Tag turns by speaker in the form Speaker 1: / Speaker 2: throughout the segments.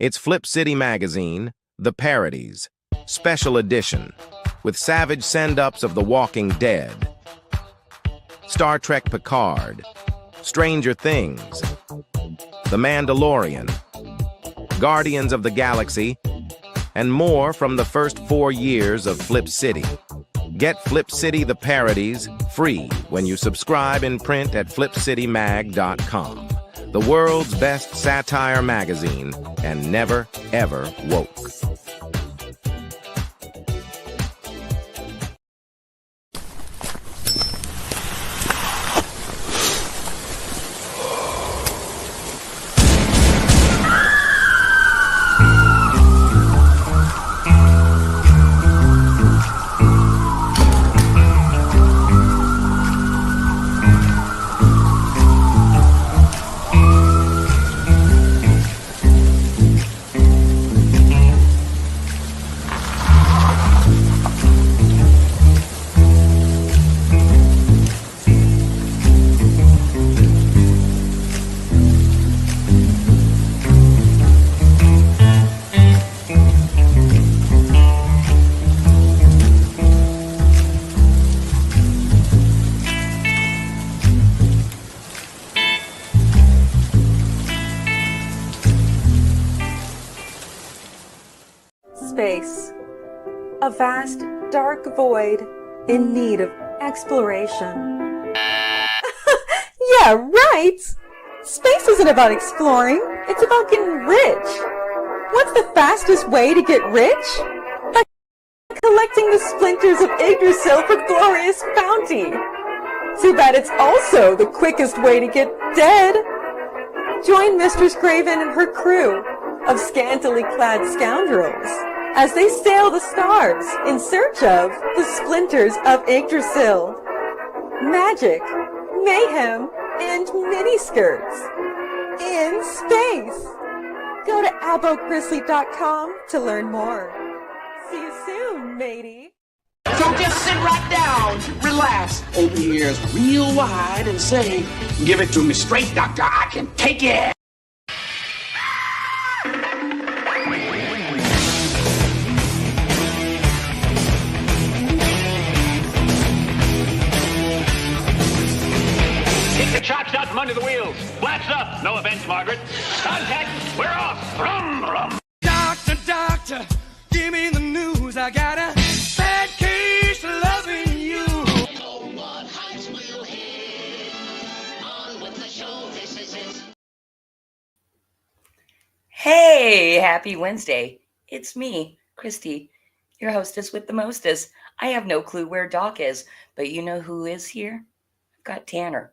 Speaker 1: It's Flip City Magazine, The Parodies, Special Edition, with savage send-ups of The Walking Dead, Star Trek Picard, Stranger Things, The Mandalorian, Guardians of the Galaxy, and more from the first 4 years of Flip City. Get Flip City The Parodies free when you subscribe in print at flipcitymag.com. The world's best satire magazine, and never, ever woke.
Speaker 2: Space. A vast, dark void in need of exploration. Yeah, right! Space isn't about exploring, it's about getting rich. What's the fastest way to get rich? By collecting the splinters of Yggdrasil for glorious bounty. Too bad it's also the quickest way to get dead. Join Mistress Craven and her crew of scantily clad scoundrels as they sail the stars in search of the splinters of Yggdrasil. Magic, mayhem, and miniskirts in space. Go to abogrizzly.com to learn more. See you soon, matey.
Speaker 3: So just sit right down, relax, open your ears real wide and say, "Give it to me straight, doctor, I can take it."
Speaker 4: Get the chops out from under the wheels. Flaps up. No offense, Margaret. Contact. We're off. Rum, rum.
Speaker 5: Doctor, doctor, give me the news. I got a bad case of loving you.
Speaker 6: No one hides will hit. On with the show, this is it.
Speaker 7: Hey, happy Wednesday. It's me, Christy, your hostess with the mostest. I have no clue where Doc is, but you know who is here? I've got Tanner.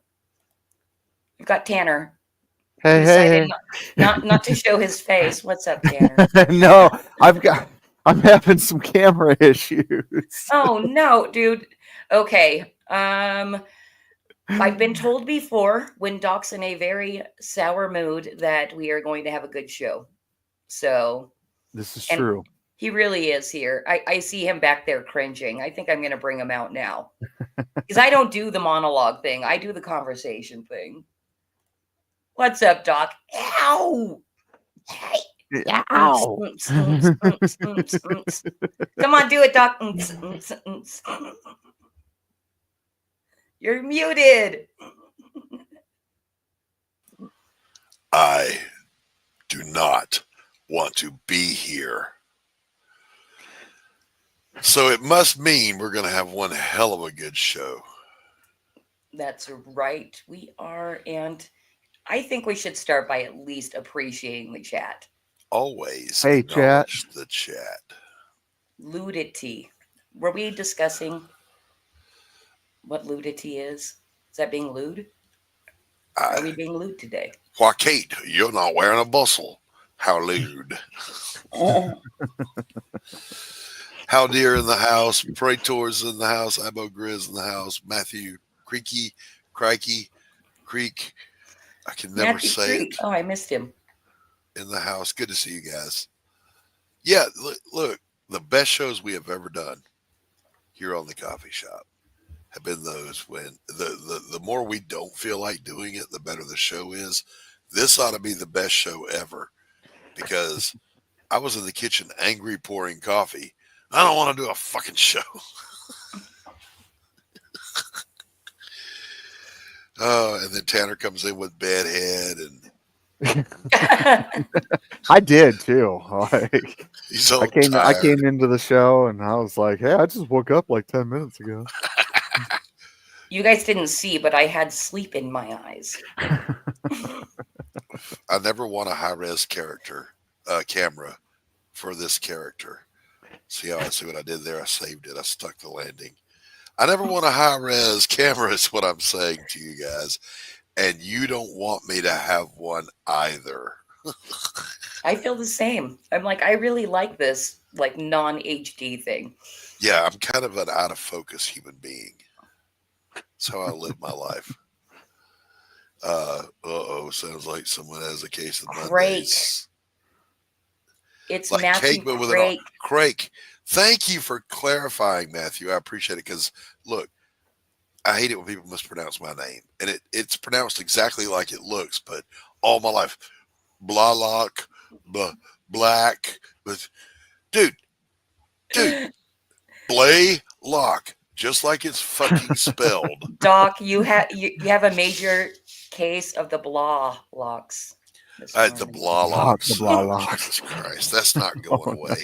Speaker 8: Hey,
Speaker 7: Decided
Speaker 8: hey,
Speaker 7: not to show his face. What's up, Tanner?
Speaker 8: hey. No, I'm having some camera issues.
Speaker 7: Oh no, dude. Okay. I've been told before when Doc's in a very sour mood that we are going to have a good show. So
Speaker 8: This is
Speaker 7: and
Speaker 8: true.
Speaker 7: he really is here. I see him back there cringing. I think I'm going to bring him out now. Because I don't do the monologue thing. I do the conversation thing. What's up, Doc? Ow! Hey.
Speaker 8: Ow.
Speaker 7: Come on, do it, Doc. You're muted.
Speaker 9: I do not want to be here. So it must mean we're going to have one hell of a good show.
Speaker 7: That's right. We are. And I think we should start by at least appreciating the chat.
Speaker 9: Always
Speaker 8: Hey, chat.
Speaker 9: acknowledge the chat.
Speaker 7: Ludity. Were we discussing what ludity is? Is that being lewd? Are we being lewd today?
Speaker 9: Why, Kate, you're not wearing a bustle. How lewd. How dear in the house. Praetor's in the house. Abo Grizz in the house. Matthew Creaky, Crikey, Creek. I can never
Speaker 7: Matthew
Speaker 9: say
Speaker 7: Creek.
Speaker 9: it.
Speaker 7: Oh, I missed him.
Speaker 9: In the house. Good to see you guys. Yeah, look, the best shows we have ever done here on the coffee shop have been those when the more we don't feel like doing it, the better the show is. This ought to be the best show ever because I was in the kitchen angry pouring coffee. I don't want to do a fucking show. Oh, and then Tanner comes in with bad head, and
Speaker 8: I did too. Like,
Speaker 9: he's so
Speaker 8: I
Speaker 9: tired.
Speaker 8: came into the show and I was like, "Hey, I just woke up like 10 minutes ago."
Speaker 7: You guys didn't see, but I had sleep in my eyes.
Speaker 9: I never want a high res camera for this character. See what I did there? I saved it. I stuck the landing. I never want a high res camera is what I'm saying to you guys. And you don't want me to have one either.
Speaker 7: I feel the same. I'm like, I really like this like non-HD thing.
Speaker 9: Yeah, I'm kind of an out of focus human being. That's how I live my life. Sounds like someone has a case of Mondays.
Speaker 7: It's
Speaker 9: like
Speaker 7: Matthew
Speaker 9: cake, but with
Speaker 7: Craig.
Speaker 9: Craig. Thank you for clarifying, Matthew. I appreciate it because look, I hate it when people mispronounce my name, and it's pronounced exactly like it looks. But all my life, Blalock, Black, but dude, Blaylock, just like it's fucking spelled.
Speaker 7: Doc, you have a major case of the blah locks.
Speaker 9: The Blalocks.
Speaker 8: The Blalocks.
Speaker 9: Oh, Jesus Christ, that's not going away.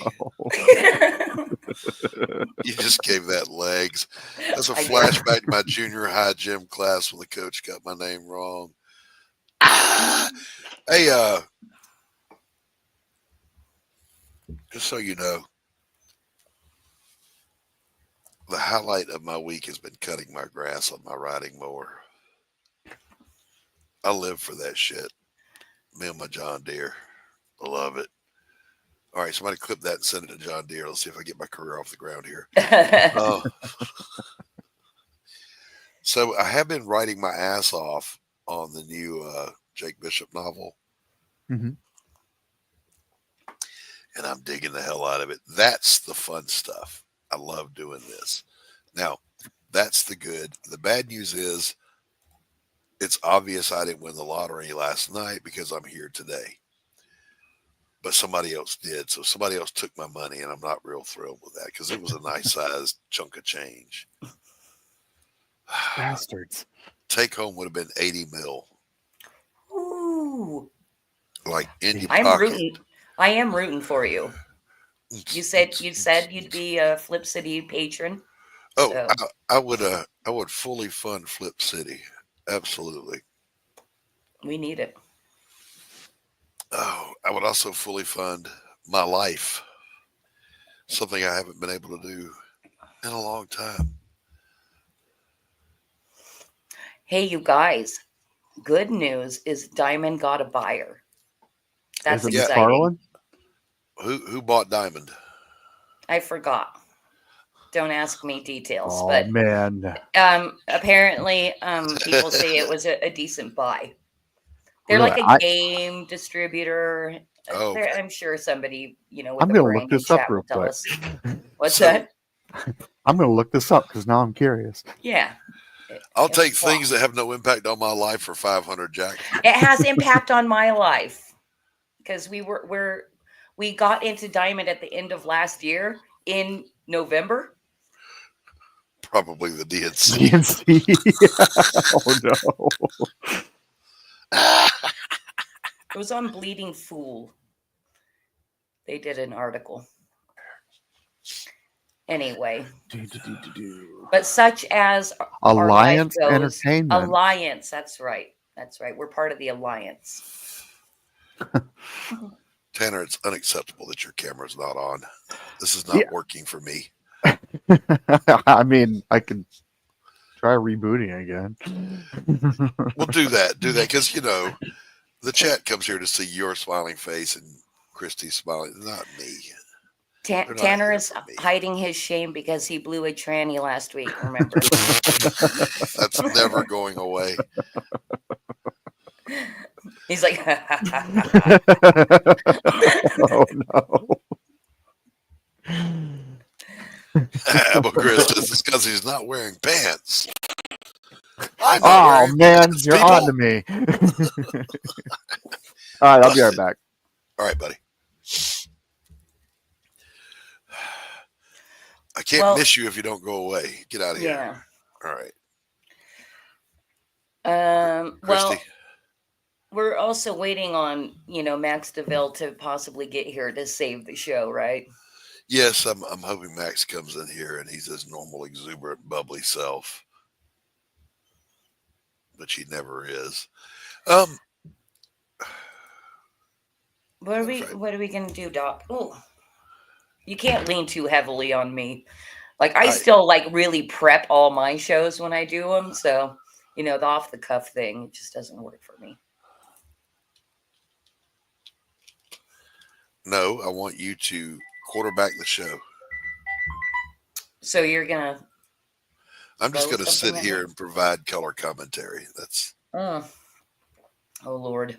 Speaker 9: You just gave that legs. That's a flashback to my junior high gym class when the coach got my name wrong. Hey, just so you know, the highlight of my week has been cutting my grass on my riding mower. I live for that shit. Me and my John Deere. I love it. All right, somebody clip that and send it to John Deere. Let's see if I get my career off the ground here. So I have been writing my ass off on the new Jake Bishop novel.
Speaker 8: Mm-hmm.
Speaker 9: And I'm digging the hell out of it. That's the fun stuff. I love doing this. Now, that's the good. The bad news is it's obvious I didn't win the lottery last night because I'm here today. But somebody else did. So somebody else took my money, and I'm not real thrilled with that because it was a nice sized chunk of change.
Speaker 8: Bastards.
Speaker 9: Take home would have been 80 mil.
Speaker 7: Ooh.
Speaker 9: Like in your
Speaker 7: I'm
Speaker 9: pocket.
Speaker 7: rooting. I am rooting for you. You said you'd be a Flip City patron.
Speaker 9: Oh,
Speaker 7: So.
Speaker 9: I would fully fund Flip City. Absolutely.
Speaker 7: We need it.
Speaker 9: Oh, I would also fully fund my life. Something I haven't been able to do in a long time.
Speaker 7: Hey, you guys. Good news is Diamond got a buyer. That's
Speaker 8: Is it
Speaker 7: exciting.
Speaker 8: McFarlane?
Speaker 9: Who bought Diamond?
Speaker 7: I forgot. Don't ask me details.
Speaker 8: Oh,
Speaker 7: but
Speaker 8: man.
Speaker 7: apparently people say it was a decent buy. They're
Speaker 8: Really?
Speaker 7: like a game distributor.
Speaker 9: Oh, okay.
Speaker 7: I'm sure somebody, with
Speaker 8: I'm
Speaker 7: the
Speaker 8: going to
Speaker 7: brain
Speaker 8: look
Speaker 7: in
Speaker 8: this up
Speaker 7: chat
Speaker 8: real
Speaker 7: will tell
Speaker 8: quick.
Speaker 7: us. What's
Speaker 9: So-
Speaker 7: that?
Speaker 8: I'm going to look this up because now I'm curious.
Speaker 7: Yeah.
Speaker 9: I'll
Speaker 7: It
Speaker 9: take
Speaker 7: was
Speaker 9: things that have no impact on my life for 500, Jack.
Speaker 7: It has impact on my life because we got into Diamond at the end of last year in November.
Speaker 9: Probably the DNC.
Speaker 8: DNC. Oh, no.
Speaker 7: It was on Bleeding Fool. They did an article. Anyway, but such as our
Speaker 8: Alliance
Speaker 7: life goes-
Speaker 8: Entertainment.
Speaker 7: Alliance, that's right. That's right. We're part of the Alliance.
Speaker 9: Tanner, it's unacceptable that your camera's not on. This is not working for me.
Speaker 8: I mean, I can try rebooting again.
Speaker 9: We'll do that. Because, the chat comes here to see your smiling face and Christy's smiling, not me. not
Speaker 7: Tanner
Speaker 9: here
Speaker 7: is
Speaker 9: for me.
Speaker 7: hiding his shame because he blew a tranny last week, remember?
Speaker 9: That's never going away.
Speaker 7: He's like,
Speaker 8: Oh, no.
Speaker 9: But Chris, this is because he's not wearing pants. I'm not
Speaker 8: Oh,
Speaker 9: wearing
Speaker 8: man.
Speaker 9: pants,
Speaker 8: You're
Speaker 9: people.
Speaker 8: on to me. All right. I'll be right back.
Speaker 9: All right, buddy. I can't miss you if you don't go away. Get out of here.
Speaker 7: Yeah.
Speaker 9: All right.
Speaker 7: Well,
Speaker 9: Christy?
Speaker 7: we're also waiting on, Max DeVille to possibly get here to save the show, right?
Speaker 9: Yes, I'm hoping Max comes in here and he's his normal, exuberant, bubbly self. But he never is.
Speaker 7: What are we gonna do, Doc? Oh, you can't lean too heavily on me. Like I still like really prep all my shows when I do them, so the off the cuff thing just doesn't work for me.
Speaker 9: No, I want you to quarterback the show.
Speaker 7: So you're gonna?
Speaker 9: I'm just gonna sit here and provide color commentary. That's.
Speaker 7: Oh Lord,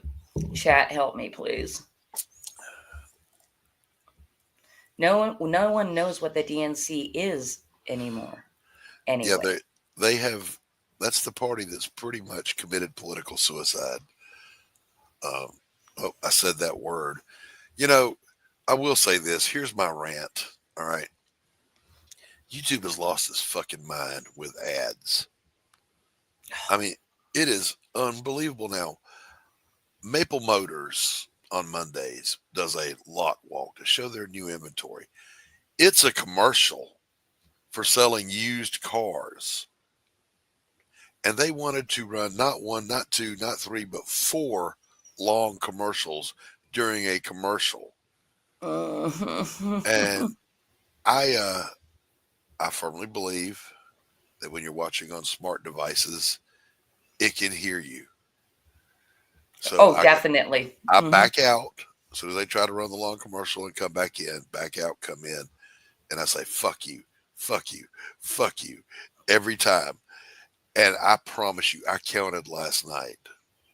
Speaker 7: chat, help me, please. No one knows what the DNC is anymore. Anyway.
Speaker 9: Yeah, they have. That's the party that's pretty much committed political suicide. I said that word. I will say this. Here's my rant. All right. YouTube has lost its fucking mind with ads. I mean, it is unbelievable now. Maple Motors on Mondays does a lot walk to show their new inventory. It's a commercial for selling used cars. And they wanted to run not one, not two, not three, but 4 long commercials during a commercial. And I firmly believe that when you're watching on smart devices, it can hear you. So
Speaker 7: definitely.
Speaker 9: I back out as soon as they try to run the long commercial and come back in, back out, come in. And I say, fuck you, fuck you, fuck you every time. And I promise you, I counted last night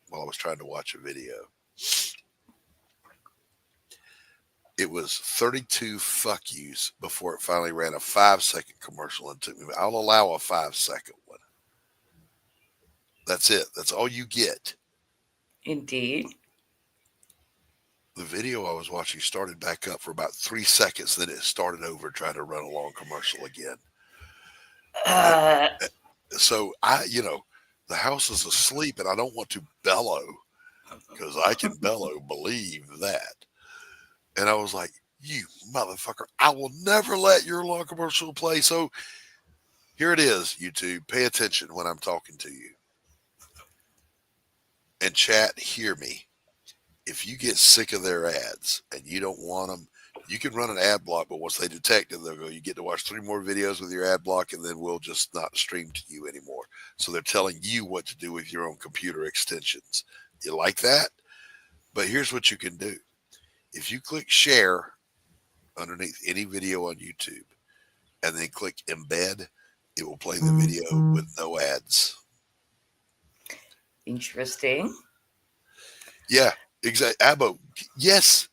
Speaker 9: while I was trying to watch a video. It was 32 fuck yous before it finally ran a 5-second commercial and took me. I'll allow a 5-second one. That's it. That's all you get.
Speaker 7: Indeed.
Speaker 9: The video I was watching started back up for about 3 seconds. Then it started over trying to run a long commercial again. So the house is asleep and I don't want to bellow because I can bellow, believe that. And I was like, you motherfucker, I will never let your long commercial play. So here it is, YouTube. Pay attention when I'm talking to you. And chat, hear me. If you get sick of their ads and you don't want them, you can run an ad block, but once they detect it, they'll go, you get to watch 3 more videos with your ad block, and then we'll just not stream to you anymore. So they're telling you what to do with your own computer extensions. You like that? But here's what you can do. If you click share underneath any video on YouTube and then click embed, it will play the video with no ads.
Speaker 7: Interesting.
Speaker 9: Yeah, exactly. Abo, yes.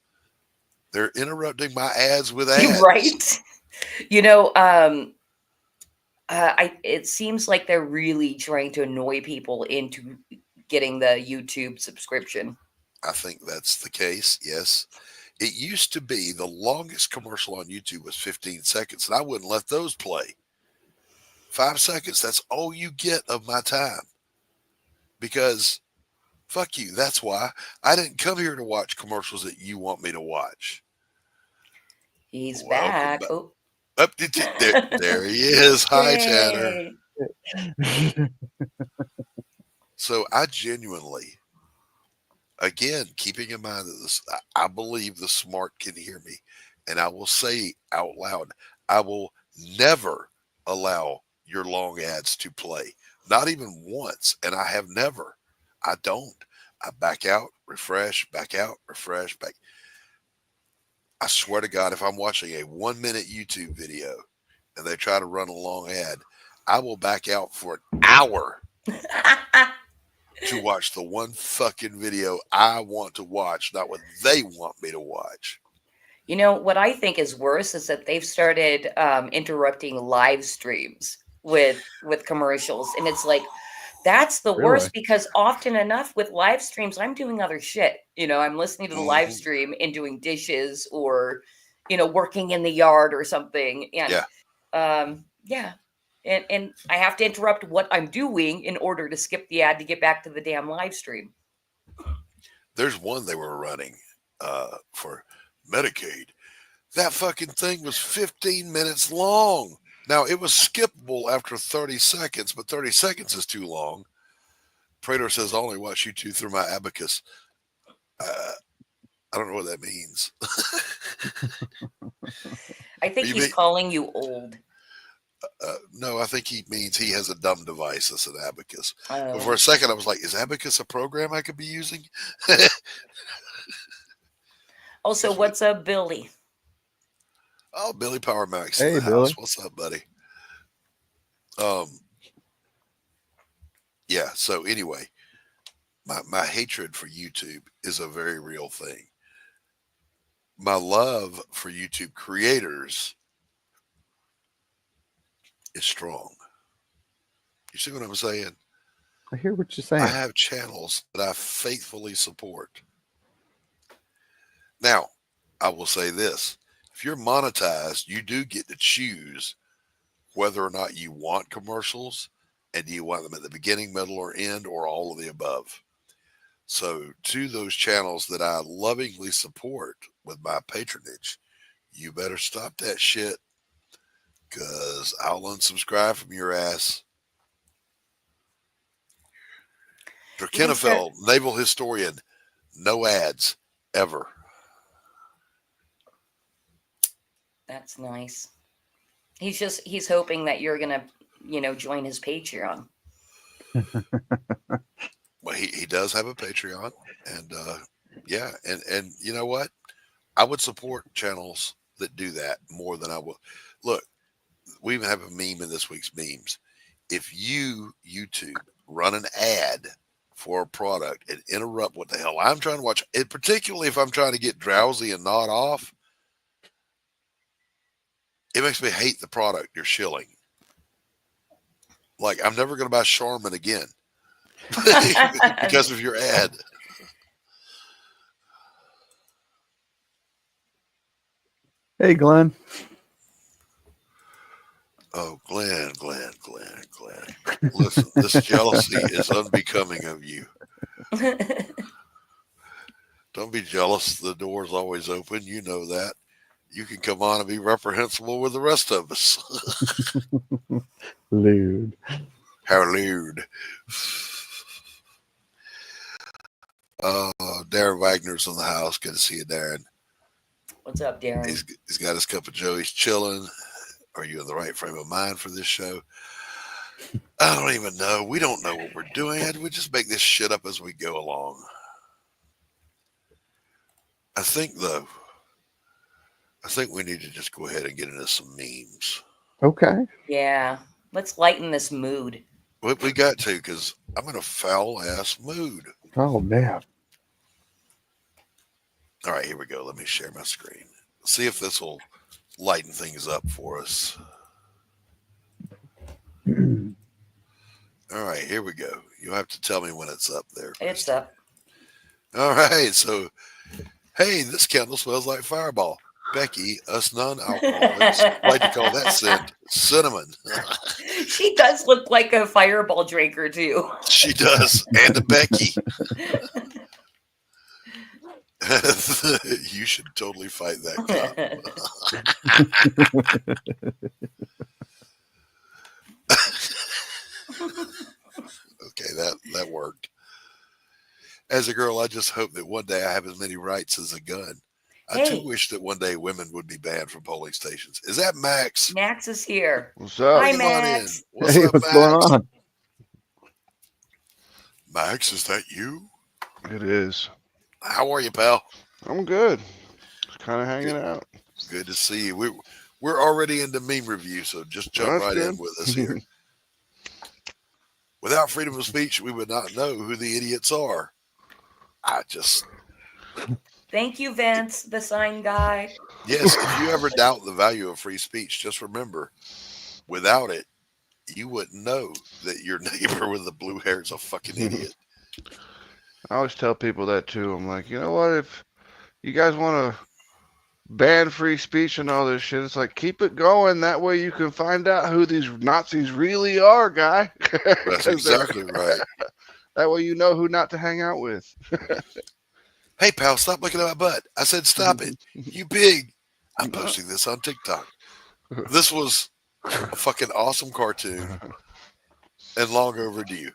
Speaker 9: They're interrupting my ads with ads.
Speaker 7: Right. It seems like they're really trying to annoy people into getting the YouTube subscription.
Speaker 9: I think that's the case. Yes. It used to be the longest commercial on YouTube was 15 seconds, and I wouldn't let those play. 5 seconds, that's all you get of my time. Because fuck you. That's why I didn't come here to watch commercials that you want me to watch.
Speaker 7: He's back. Oh.
Speaker 9: There he is. Hi, Tanner. So I genuinely, again, keeping in mind that I believe the smart can hear me, and I will say out loud, I will never allow your long ads to play. Not even once. And I have never. I don't. I back out, refresh, back out, refresh, back. I swear to God, if I'm watching a 1-minute YouTube video and they try to run a long ad, I will back out for an hour to watch the one fucking video I want to watch, not what they want me to watch.
Speaker 7: What I think is worse is that they've started interrupting live streams with commercials. And it's like, that's the worst, because often enough with live streams, I'm doing other shit. I'm listening to the live stream and doing dishes or, working in the yard or something. And Yeah. And I have to interrupt what I'm doing in order to skip the ad to get back to the damn live stream.
Speaker 9: There's one they were running for Medicaid. That fucking thing was 15 minutes long. Now, it was skippable after 30 seconds, but 30 seconds is too long. Prater says, I only watch you two through my abacus. I don't know what that means.
Speaker 7: I think he's calling you old.
Speaker 9: No, I think he means he has a dumb device that's an abacus.
Speaker 7: Oh.
Speaker 9: But for a second, I was like, is abacus a program I could be using?
Speaker 7: Also, what's up, Billy?
Speaker 9: Oh, Billy Power Max.
Speaker 8: Hey,
Speaker 9: in the
Speaker 8: Billy.
Speaker 9: house. What's up, buddy? Yeah, so anyway, my hatred for YouTube is a very real thing. My love for YouTube creators is strong. You see what I'm saying?
Speaker 8: I hear what you're saying.
Speaker 9: I have channels that I faithfully support. Now, I will say this. If you're monetized, you do get to choose whether or not you want commercials, and do you want them at the beginning, middle, or end, or all of the above. So to those channels that I lovingly support with my patronage, you better stop that shit, because I'll unsubscribe from your ass. Drakenophel, naval historian, no ads ever.
Speaker 7: That's nice. He's hoping that you're gonna, join his Patreon.
Speaker 9: Well, he does have a Patreon, and yeah, and you know what? I would support channels that do that more than I will. Look, we even have a meme in this week's memes. If you, YouTube, run an ad for a product and interrupt what the hell I'm trying to watch, and particularly if I'm trying to get drowsy and nod off, it makes me hate the product you're shilling. Like, I'm never going to buy Charmin again because of your ad.
Speaker 8: Hey, Glenn.
Speaker 9: Oh, Glenn. Listen, this jealousy is unbecoming of you. Don't be jealous. The door's always open. You know that. You can come on and be reprehensible with the rest of us.
Speaker 8: Lewd.
Speaker 9: How lewd. Darren Wagner's in the house. Good to see you, Darren.
Speaker 7: What's up, Darren?
Speaker 9: He's got his cup of Joe. He's chilling. Are you in the right frame of mind for this show? I don't even know. We don't know what we're doing. We just make this shit up as we go along. I think we need to just go ahead and get into some memes.
Speaker 8: Okay.
Speaker 7: Yeah. Let's lighten this mood.
Speaker 9: We got to, because I'm in a foul-ass mood.
Speaker 8: Oh, man.
Speaker 9: All right, here we go. Let me share my screen. See if this will lighten things up for us. All right, here we go. You'll have to tell me when it's up there.
Speaker 7: It's up.
Speaker 9: All right, so, hey, this candle smells like Fireball. Becky, us non-alcoholics, like to call that scent cinnamon.
Speaker 7: She does look like a Fireball drinker, too.
Speaker 9: She does, and a Becky. You should totally fight that cop. Okay, that worked. As a girl, I just hope that one day I have as many rights as a gun. I too wish that one day women would be banned from polling stations. Is that Max?
Speaker 7: Max is here.
Speaker 8: What's up?
Speaker 7: Hi,
Speaker 9: Come on in.
Speaker 7: Max.
Speaker 9: What's
Speaker 8: Hey,
Speaker 9: up,
Speaker 8: what's
Speaker 9: Max?
Speaker 8: going on?
Speaker 9: Max, is that you?
Speaker 10: It is.
Speaker 9: How are you, pal?
Speaker 10: I'm good. Just kind of hanging out.
Speaker 9: Good to see you. We're already into meme review, so just jump
Speaker 10: That's
Speaker 9: right
Speaker 10: good.
Speaker 9: in with us here. Without freedom of speech, we would not know who the idiots are.
Speaker 7: Thank you, Vince, the sign guy.
Speaker 9: Yes, if you ever doubt the value of free speech, just remember, without it, you wouldn't know that your neighbor with the blue hair is a fucking idiot.
Speaker 10: I always tell people that too. I'm like, you know what? If you guys want to ban free speech and all this shit. It's like, keep it going. That way you can find out who these Nazis really are, guy.
Speaker 9: That's exactly right.
Speaker 10: That way you know who not to hang out with.
Speaker 9: Hey, pal, stop looking at my butt. I said, stop it. You pig. I'm posting this on TikTok. This was a fucking awesome cartoon and long overdue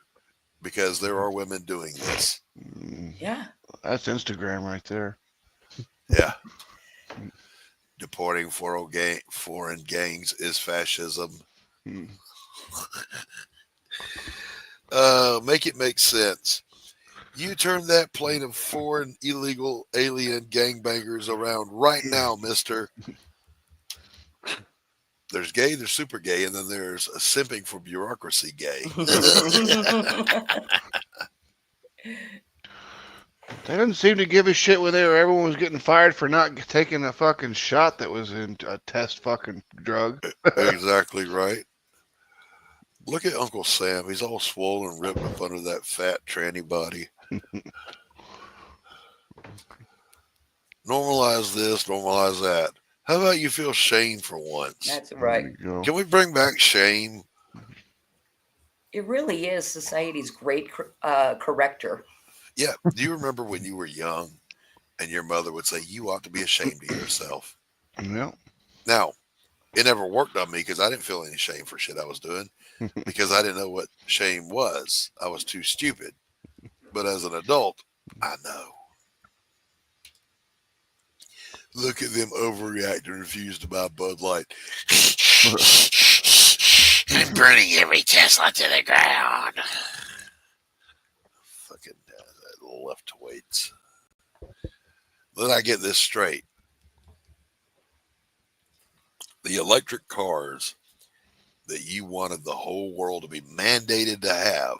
Speaker 9: because there are women doing this.
Speaker 7: Yeah.
Speaker 10: That's Instagram right there.
Speaker 9: Yeah. Deporting foreign gangs is fascism. Make it make sense. You turn that plane of foreign illegal alien gangbangers around right now, mister. There's gay, there's super gay, and then there's a simping for bureaucracy gay.
Speaker 10: They didn't seem to give a shit when everyone was getting fired for not taking a fucking shot that was in a test fucking drug.
Speaker 9: Exactly right. Look at Uncle Sam. He's all swollen and ripped up under that fat tranny body. Normalize this, normalize that. How about you feel shame for once?
Speaker 7: That's right.
Speaker 9: Can we bring back shame?
Speaker 7: It really is society's great corrector.
Speaker 9: Yeah. Do you remember when you were young and your mother would say, you ought to be ashamed of yourself?
Speaker 10: Yeah.
Speaker 9: Now, it never worked on me because I didn't feel any shame for shit I was doing because I didn't know what shame was. I was too stupid. But as an adult, I know. Look at them overreact and refuse to buy Bud Light.
Speaker 6: I'm burning every Tesla to the ground.
Speaker 9: Fucking left weights. Let I get this straight. The electric cars that you wanted the whole world to be mandated to have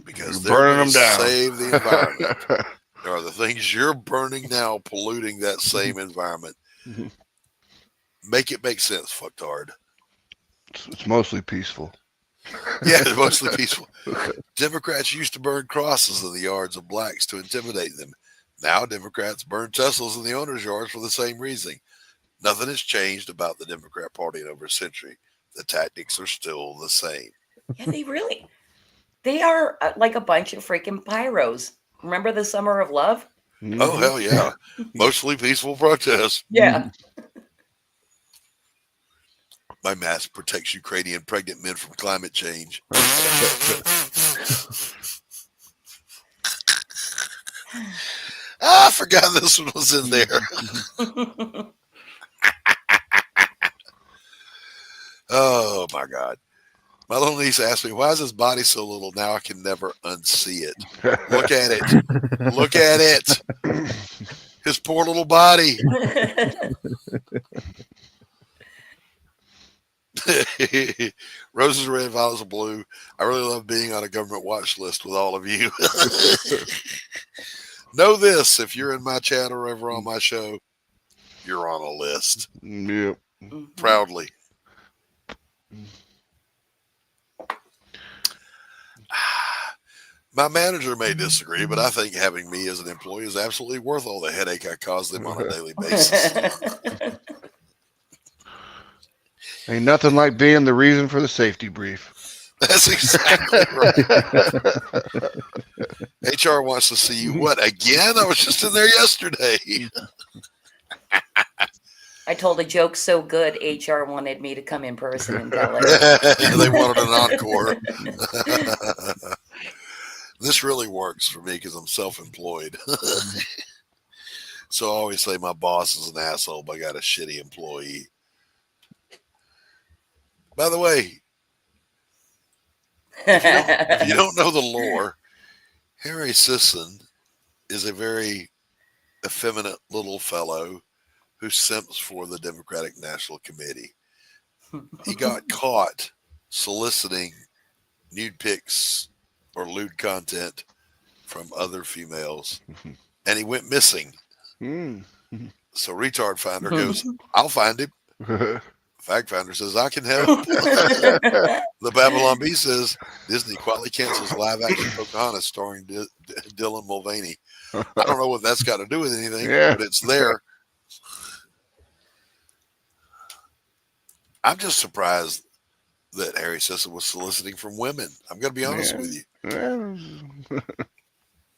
Speaker 9: because they're
Speaker 10: burning
Speaker 9: going
Speaker 10: them
Speaker 9: to
Speaker 10: down.
Speaker 9: save the environment. There are the things you're burning now, polluting that same environment. Make it make sense, fucktard.
Speaker 10: It's mostly peaceful.
Speaker 9: Yeah, it's mostly peaceful. Democrats used to burn crosses in the yards of blacks to intimidate them. Now Democrats burn Teslas in the owners' yards for the same reason. Nothing has changed about the Democrat Party in over a century. The tactics are still the same.
Speaker 7: Yeah, they are like a bunch of freaking pyros. Remember the Summer of Love?
Speaker 9: Oh, hell yeah. Mostly peaceful protests.
Speaker 7: Yeah.
Speaker 9: My mask protects Ukrainian pregnant men from climate change. I forgot this one was in there. Oh, my God. My little niece asked me, why is his body so little? Now I can never unsee it. Look at it. Look at it. His poor little body. Roses are red, violets are blue. I really love being on a government watch list with all of you. Know this, if you're in my chat or ever on my show, you're on a list.
Speaker 10: Yep.
Speaker 9: Proudly. My manager may disagree, but I think having me as an employee is absolutely worth all the headache I cause them on a daily basis.
Speaker 10: Ain't nothing like being the reason for the safety brief.
Speaker 9: That's exactly right. HR wants to see you. What, again? I was just in there yesterday.
Speaker 7: I told a joke so good, HR wanted me to come in person and tell it.
Speaker 9: They wanted an encore. This really works for me because I'm self-employed. So I always say my boss is an asshole, but I got a shitty employee. By the way, if you don't know the lore, Harry Sisson is a very effeminate little fellow who simps for the Democratic National Committee. He got caught soliciting nude pics or lewd content from other females, and he went missing. So Retard Finder goes, I'll find him. Fact Finder says, I can help. The Babylon Bee says, Disney quietly cancels live action Pocahontas starring Dylan Mulvaney. I don't know what that's got to do with anything, but it's there. I'm just surprised that Harry Sisson was soliciting from women. I'm going to be honest with you.
Speaker 10: Yeah.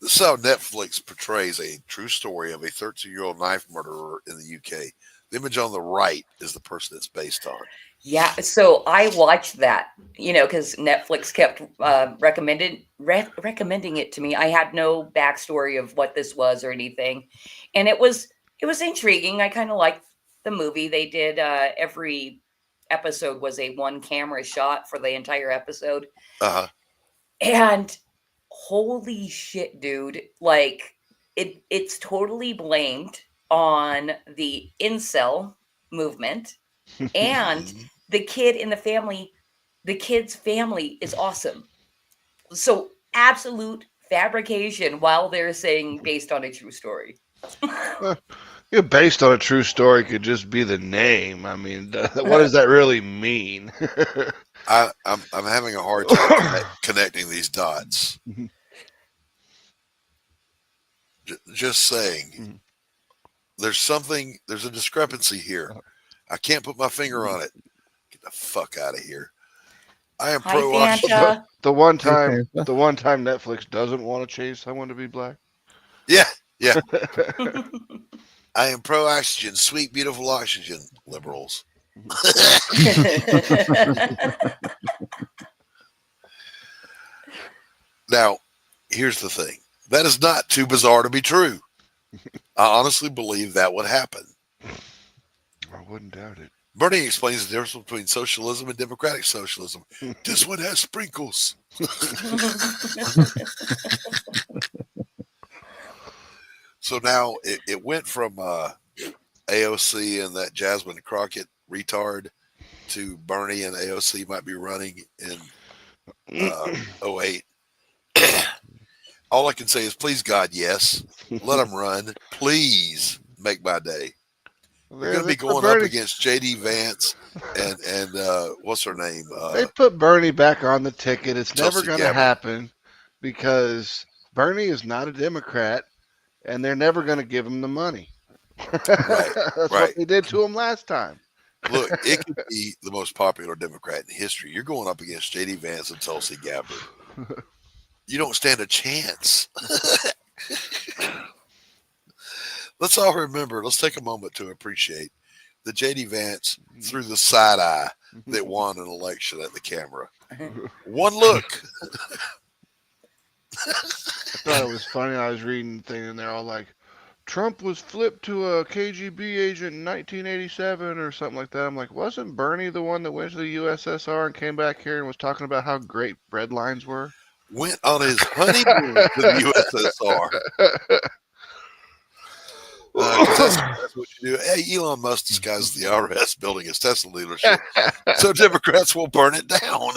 Speaker 9: This is how Netflix portrays a true story of a 13-year-old knife murderer in the UK. The image on the right is the person it's based on.
Speaker 7: Yeah, so I watched that, because Netflix kept recommending it to me. I had no backstory of what this was or anything, and it was intriguing. I kind of liked the movie. They did every episode was a one camera shot for the entire episode, and holy shit, dude! Like it's totally blamed on the incel movement. And the kid in the family, the kid's family is awesome. So absolute fabrication while they're saying based on a true story.
Speaker 10: Yeah, based on a true story could just be the name. I mean, what does that really mean?
Speaker 9: I'm having a hard time connecting these dots. Just saying, there's a discrepancy here. I can't put my finger on it. Get the fuck out of here. I am pro oxygen.
Speaker 10: The one time Netflix doesn't want to change someone to be black.
Speaker 9: Yeah. I am pro oxygen, sweet, beautiful oxygen, liberals. Now, here's the thing. That is not too bizarre to be true. I honestly believe that would happen.
Speaker 10: I wouldn't doubt it.
Speaker 9: Bernie explains the difference between socialism and democratic socialism. This one has sprinkles. So now it went from AOC and that Jasmine Crockett retard to Bernie and AOC might be running in 08. All I can say is, please, God, yes. Let them run. Please make my day. You're going to be going up against J.D. Vance and what's her name?
Speaker 10: They put Bernie back on the ticket. It's never going to happen because Bernie is not a Democrat, and they're never going to give him the money. That's what they did to him last time.
Speaker 9: Look, it could be the most popular Democrat in history. You're going up against J.D. Vance and Tulsi Gabbard. You don't stand a chance. Let's all remember, let's take a moment to appreciate that J.D. Vance threw the side eye that won an election at the camera. One look.
Speaker 10: I thought it was funny. I was reading the thing and they're all like, Trump was flipped to a KGB agent in 1987 or something like that. I'm like, wasn't Bernie the one that went to the USSR and came back here and was talking about how great bread lines were?
Speaker 9: Went on his honeymoon to the USSR. That's what you do. Hey, Elon Musk disguises the IRS building his Tesla dealership, so Democrats will burn it down.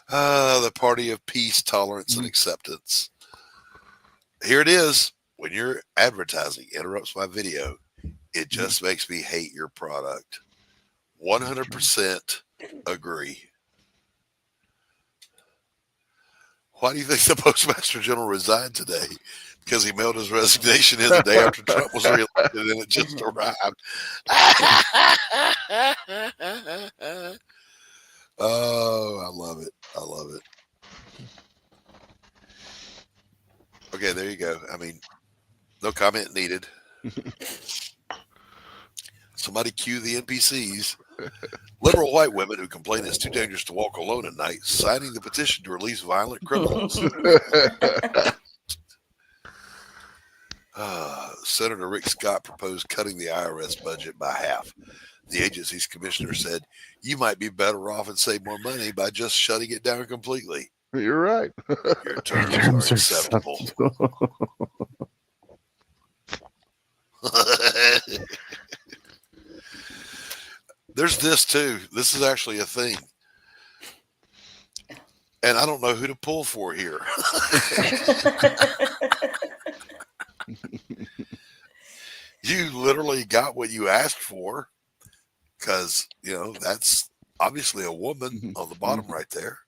Speaker 9: The party of peace, tolerance, and acceptance. Here it is. When your advertising interrupts my video, it just makes me hate your product. 100% agree. Why do you think the Postmaster General resigned today? Because he mailed his resignation in the day after Trump was reelected and it just arrived. Oh, I love it. I love it. Okay, there you go. I mean, no comment needed. Somebody cue the NPCs. Liberal white women who complain it's too dangerous to walk alone at night, signing the petition to release violent criminals. Senator Rick Scott proposed cutting the IRS budget by half. The agency's commissioner said, you might be better off and save more money by just shutting it down completely.
Speaker 10: You're right.
Speaker 9: Your terms are acceptable. There's this too. This is actually a thing. And I don't know who to pull for here. You literally got what you asked for because, you know, that's obviously a woman on the bottom right there.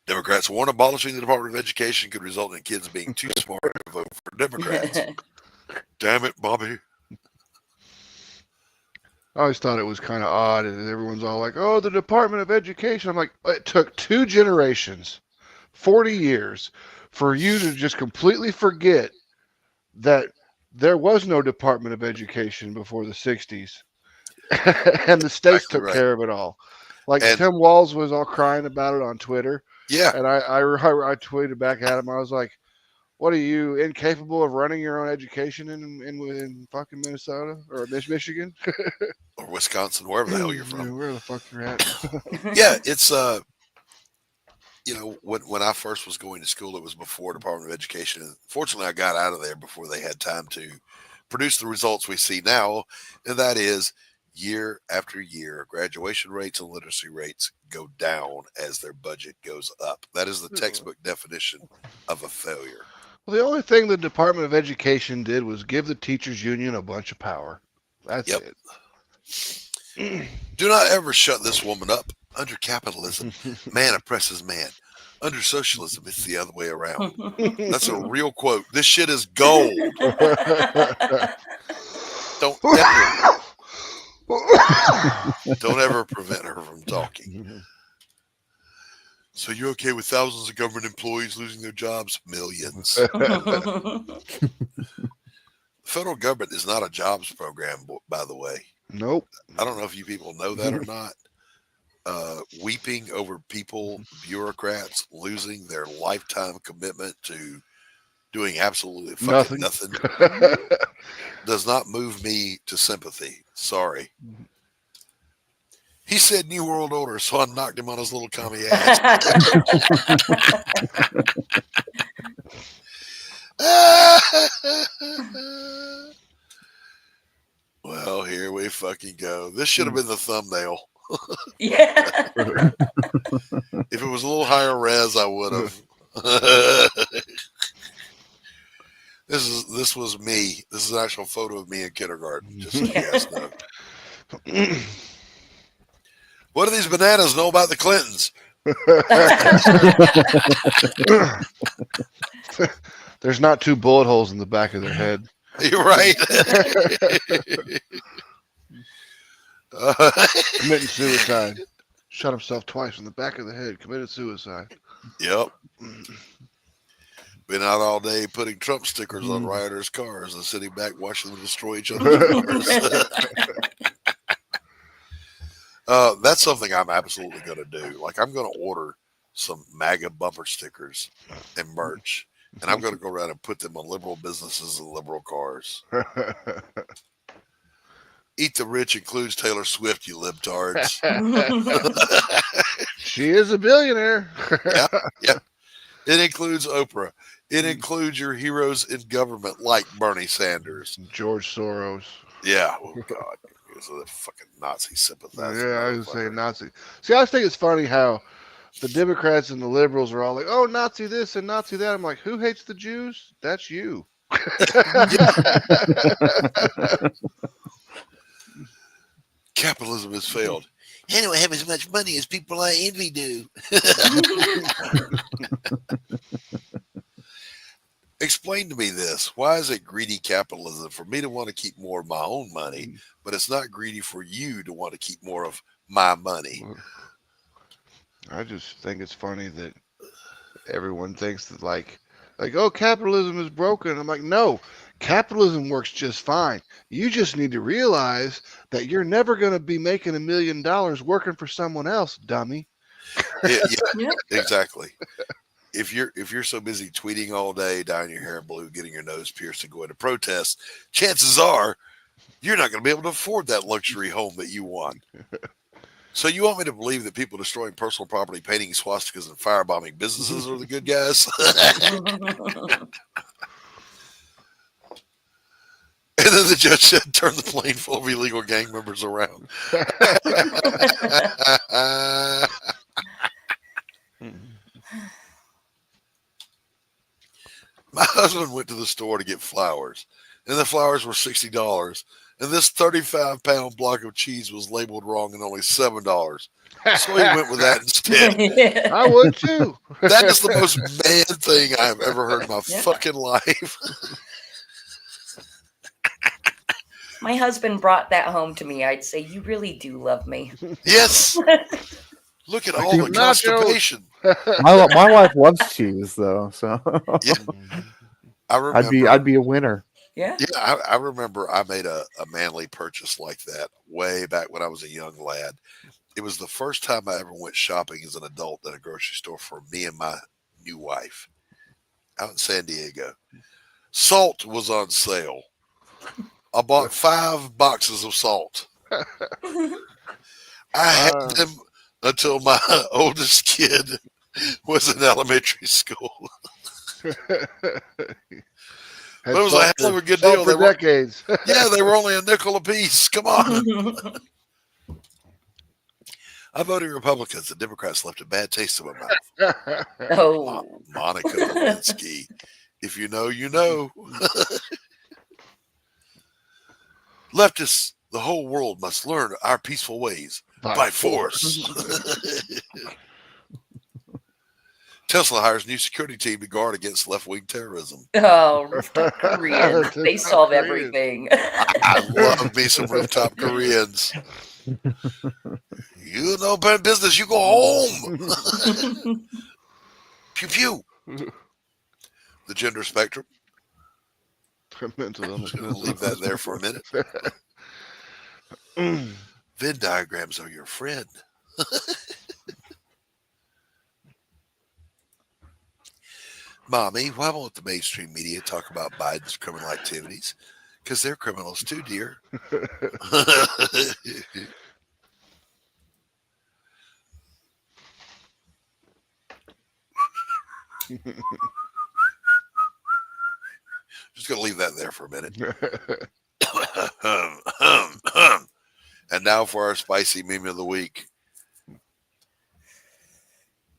Speaker 9: Democrats warn abolishing the Department of Education could result in kids being too smart to vote for Democrats. Damn it, Bobby.
Speaker 10: I always thought it was kind of odd, and everyone's all like, "Oh, the Department of Education." I'm like, it took 2 generations, 40 years, for you to just completely forget that there was no Department of Education before the 60s, and the states
Speaker 9: Exactly
Speaker 10: took
Speaker 9: right.
Speaker 10: care of it all. Like
Speaker 9: And-
Speaker 10: Tim Walz was all crying about it on Twitter,
Speaker 9: Yeah.
Speaker 10: and I tweeted back at him. I was like, "What are you, incapable of running your own education in fucking Minnesota or Michigan
Speaker 9: Or Wisconsin, wherever the hell you're from.
Speaker 10: Where the fuck you're at?"
Speaker 9: Yeah, it's you know, when I first was going to school, it was before Department of Education. And fortunately, I got out of there before they had time to produce the results we see now, and that is year after year, graduation rates and literacy rates go down as their budget goes up. That is the textbook definition of a failure.
Speaker 10: Well, the only thing the Department of Education did was give the teachers union a bunch of power. That's
Speaker 9: Yep.
Speaker 10: it.
Speaker 9: Do not ever shut this woman up. Under capitalism, man oppresses man. Under socialism, it's the other way around. That's a real quote. This shit is gold. Don't ever prevent her from talking. So you're okay with thousands of government employees losing their jobs? Millions. The federal government is not a jobs program, by the way.
Speaker 10: Nope.
Speaker 9: I don't know if you people know that or not. Weeping over people, bureaucrats losing their lifetime commitment to doing absolutely fucking nothing does not move me to sympathy. Sorry. He said New World Order, so I knocked him on his little commie ass. Well, here we fucking go. This should have been the thumbnail.
Speaker 7: Yeah.
Speaker 9: If it was a little higher res, I would have. This was me. This is an actual photo of me in kindergarten. Just so you guys know. What do these bananas know about the Clintons?
Speaker 10: There's not 2 bullet holes in the back of their head.
Speaker 9: You're right.
Speaker 10: Committing suicide. Shot himself twice in the back of the head. Committed suicide.
Speaker 9: Yep. Been out all day putting Trump stickers on rioters' cars and sitting back watching them destroy each other's cars. That's something I'm absolutely going to do. Like, I'm going to order some MAGA bumper stickers and merch, and I'm going to go around and put them on liberal businesses and liberal cars. Eat the Rich includes Taylor Swift, you libtards.
Speaker 10: She is a billionaire.
Speaker 9: Yeah. It includes Oprah. It includes your heroes in government like Bernie Sanders.
Speaker 10: George Soros.
Speaker 9: Yeah. Oh, God. Those are the fucking Nazi sympathizers.
Speaker 10: Yeah, I was saying Nazi. See, I think it's funny how the Democrats and the liberals are all like, "Oh, Nazi this and Nazi that." I'm like, who hates the Jews? That's you.
Speaker 9: Capitalism has failed. I don't have as much money as people I envy do. Explain to me this. Why is it greedy capitalism for me to want to keep more of my own money, but it's not greedy for you to want to keep more of my money?
Speaker 10: I just think it's funny that everyone thinks that like, oh, capitalism is broken. I'm like, no, capitalism works just fine. You just need to realize that you're never going to be making $1 million working for someone else, dummy.
Speaker 9: Yeah, exactly. If you're so busy tweeting all day, dyeing your hair blue, getting your nose pierced, and going to protests, chances are you're not going to be able to afford that luxury home that you want. So you want me to believe that people destroying personal property, painting swastikas, and firebombing businesses are the good guys? And then the judge said, turn the plane full of illegal gang members around. My husband went to the store to get flowers, and the flowers were $60, and this 35-pound block of cheese was labeled wrong and only $7. So he went with that instead.
Speaker 10: I would too.
Speaker 9: That is the most man thing I've ever heard in my fucking life.
Speaker 7: My husband brought that home to me. I'd say, you really do love me.
Speaker 9: Yes. Look at all the constipation.
Speaker 8: My wife loves cheese though, so
Speaker 9: Yeah. I remember,
Speaker 8: I'd be a winner.
Speaker 7: Yeah.
Speaker 9: Yeah, I remember I made a manly purchase like that way back when I was a young lad. It was the first time I ever went shopping as an adult at a grocery store for me and my new wife out in San Diego. Salt was on sale. I bought 5 boxes of salt. I had them until my oldest kid was in elementary school. But it was a hell of a good deal.
Speaker 10: For decades.
Speaker 9: Yeah, they were only a nickel a piece. Come on. I voted Republicans. The Democrats left a bad taste in my mouth.
Speaker 7: Oh.
Speaker 9: Monica Lewinsky. If you know, you know. Leftists, the whole world must learn our peaceful ways by force. Tesla hires new security team to guard against left-wing terrorism.
Speaker 7: Oh, rooftop Koreans. They solve everything.
Speaker 9: I love me some rooftop Koreans. You know better business, you go home. Pew pew. The gender spectrum.
Speaker 10: Mental illness.
Speaker 9: I'm going to leave that there for a minute. Venn diagrams are your friend. Mommy, why won't the mainstream media talk about Biden's criminal activities? Because they're criminals too, dear. Just going to leave that there for a minute. And now for our spicy meme of the week.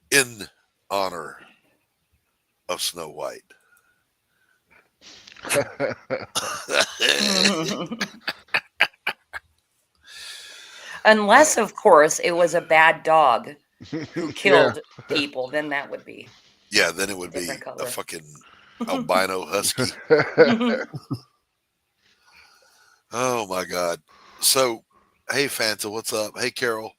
Speaker 9: In honor of Snow White.
Speaker 7: Unless, of course, it was a bad dog who killed people, then that would be.
Speaker 9: Yeah, then it would be a fucking albino husky. Oh my God. So, hey Fanta, what's up? Hey Carol.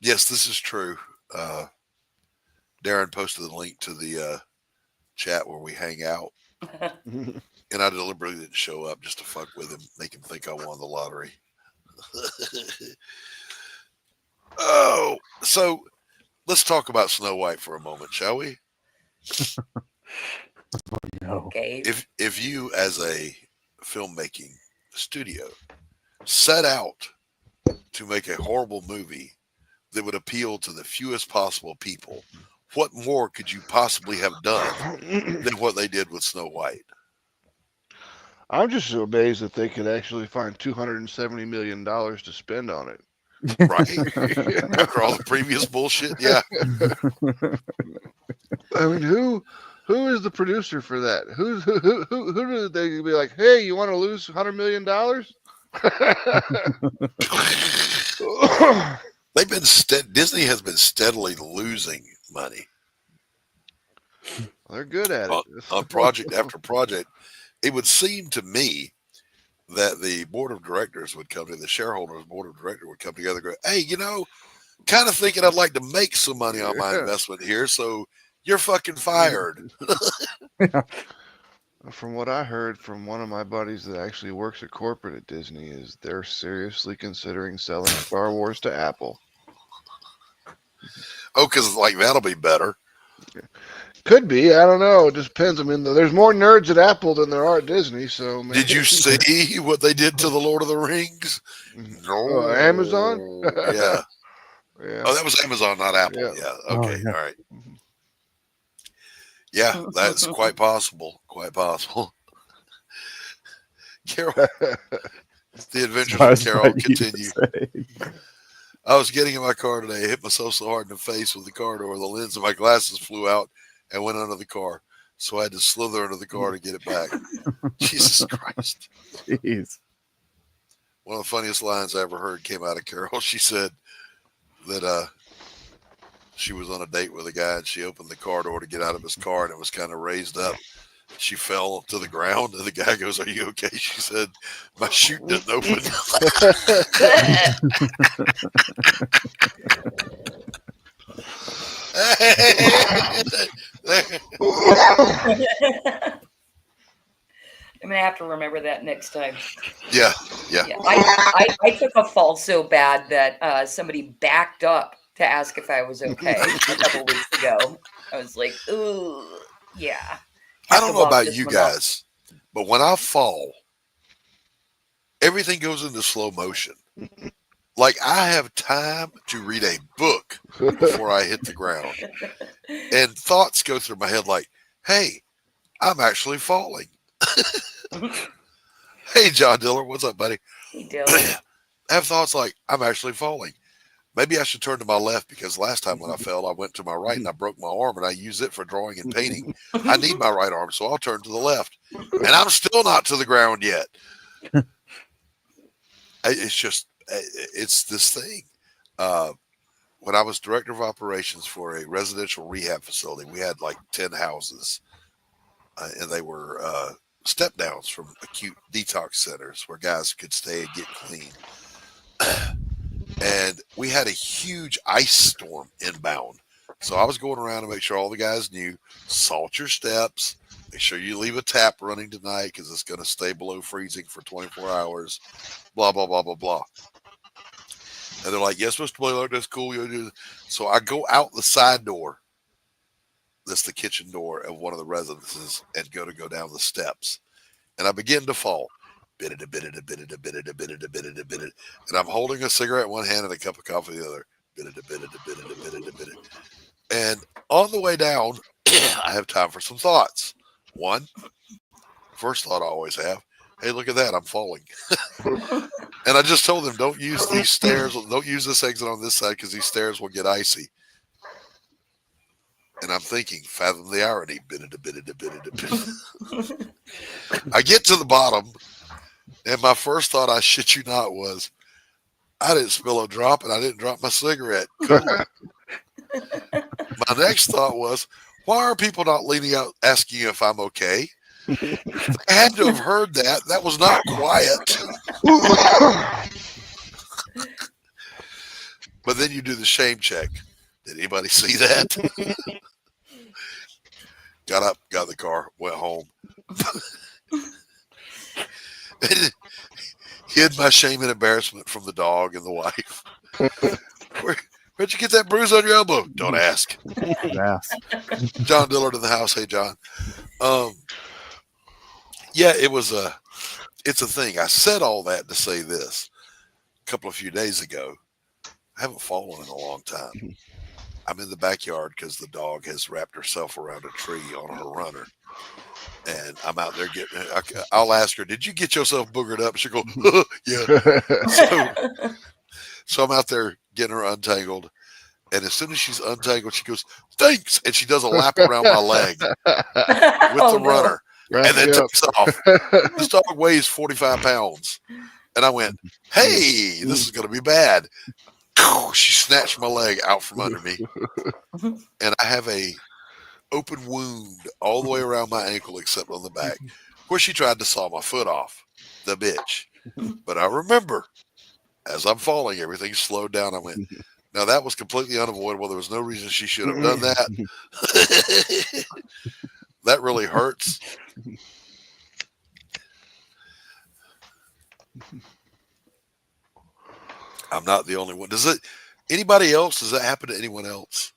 Speaker 9: Yes, this is true. Darren posted the link to the chat where we hang out. And I deliberately didn't show up just to fuck with him, make him think I won the lottery. Oh, so let's talk about Snow White for a moment, shall we?
Speaker 7: Okay.
Speaker 9: If you, as a filmmaking studio, set out to make a horrible movie that would appeal to the fewest possible people, what more could you possibly have done than what they did with Snow White?
Speaker 10: I'm just so amazed that they could actually find $270 million to spend on it.
Speaker 9: Right? After all the previous bullshit, yeah.
Speaker 10: I mean, who is the producer for that? Who did they be like, hey, you want to lose $100 million?
Speaker 9: They've been Disney has been steadily losing money.
Speaker 10: They're good at it.
Speaker 9: On project after project. It would seem to me that the board of directors would come to the shareholders board of directors would come together and go, hey, you know, kind of thinking I'd like to make some money on my investment here. So you're fucking fired.
Speaker 10: From what I heard from one of my buddies that actually works at corporate at Disney is they're seriously considering selling Star Wars to Apple.
Speaker 9: Oh, because like that'll be better.
Speaker 10: Could be. I don't know. It just depends. I mean, there's more nerds at Apple than there are at Disney. So maybe.
Speaker 9: Did you see what they did to the Lord of the Rings?
Speaker 10: No. Amazon?
Speaker 9: Yeah.
Speaker 10: Yeah.
Speaker 9: Oh, that was Amazon, not Apple. Yeah. Okay. All right. Yeah, that's quite possible. Quite possible. Carol, the adventures of Carol continue. I was getting in my car today. I hit myself so hard in the face with the car door. The lens of my glasses flew out and went under the car. so I had to slither under the car to get it back. Jesus Christ.
Speaker 8: Jeez.
Speaker 9: One of the funniest lines I ever heard came out of Carol. She said that she was on a date with a guy and she opened the car door to get out of his car and it was kind of raised up. She fell to the ground and the guy goes, "Are you okay?" She said, "My chute didn't open."
Speaker 7: I'm gonna have to remember that next time.
Speaker 9: Yeah.
Speaker 7: I took a fall so bad that somebody backed up to ask if I was okay a couple weeks ago. I was like, "Ooh, yeah."
Speaker 9: I don't know about you guys, but when I fall, everything goes into slow motion. Like I have time to read a book before I hit the ground. And thoughts go through my head like, "Hey, I'm actually falling." Hey, John Diller, what's up, buddy?
Speaker 7: Hey, Dylan.
Speaker 9: I have thoughts like, I'm actually falling. Maybe I should turn to my left because last time when I fell, I went to my right and I broke my arm and I use it for drawing and painting. I need my right arm, so I'll turn to the left. And I'm still not to the ground yet. It's just, it's this thing. When I was director of operations for a residential rehab facility, we had like 10 houses. And they were step downs from acute detox centers where guys could stay and get clean. And we had a huge ice storm inbound. So I was going around to make sure all the guys knew, salt your steps, make sure you leave a tap running tonight because it's going to stay below freezing for 24 hours, blah, blah, blah, blah, blah. And they're like, "Yes, Mr. Blaylock, that's cool." So I go out the side door. That's the kitchen door of one of the residences and go down the steps. And I begin to fall. And I'm holding a cigarette in one hand and a cup of coffee in the other. And on the way down, I have time for some thoughts. One, first thought I always have, "Hey, look at that, I'm falling." And I just told them, don't use these stairs, don't use this exit on this side because these stairs will get icy. And I'm thinking, fathom the irony. I get to the bottom, and my first thought, I shit you not, was, I didn't spill a drop, and I didn't drop my cigarette. Cool. My next thought was, why are people not leaning out asking if I'm okay? They had to have heard that. That was not quiet. But then you do the shame check. Did anybody see that? Got up, got in the car, went home. Hid my shame and embarrassment from the dog and the wife. Where'd you get that bruise on your elbow? Don't ask.
Speaker 8: Yes.
Speaker 9: John Dillard in the house. Hey, John. Yeah, it's a thing. I said all that to say this. A few days ago, I haven't fallen in a long time. I'm in the backyard because the dog has wrapped herself around a tree on her runner. And I'm out there I'll ask her, "Did you get yourself boogered up?" She'll go, "Yeah." So I'm out there getting her untangled. And as soon as she's untangled, she goes, "Thanks." And she does a lap around my leg with the runner. And then takes off. This dog weighs 45 pounds. And I went, "Hey, this is going to be bad." She snatched my leg out from under me. And I have a open wound all the way around my ankle except on the back. Of course, she tried to saw my foot off, the bitch. But I remember, as I'm falling, everything slowed down. I went, now that was completely unavoidable. There was no reason she should have done that. That really hurts. I'm not the only one. Anybody else? Does that happen to anyone else?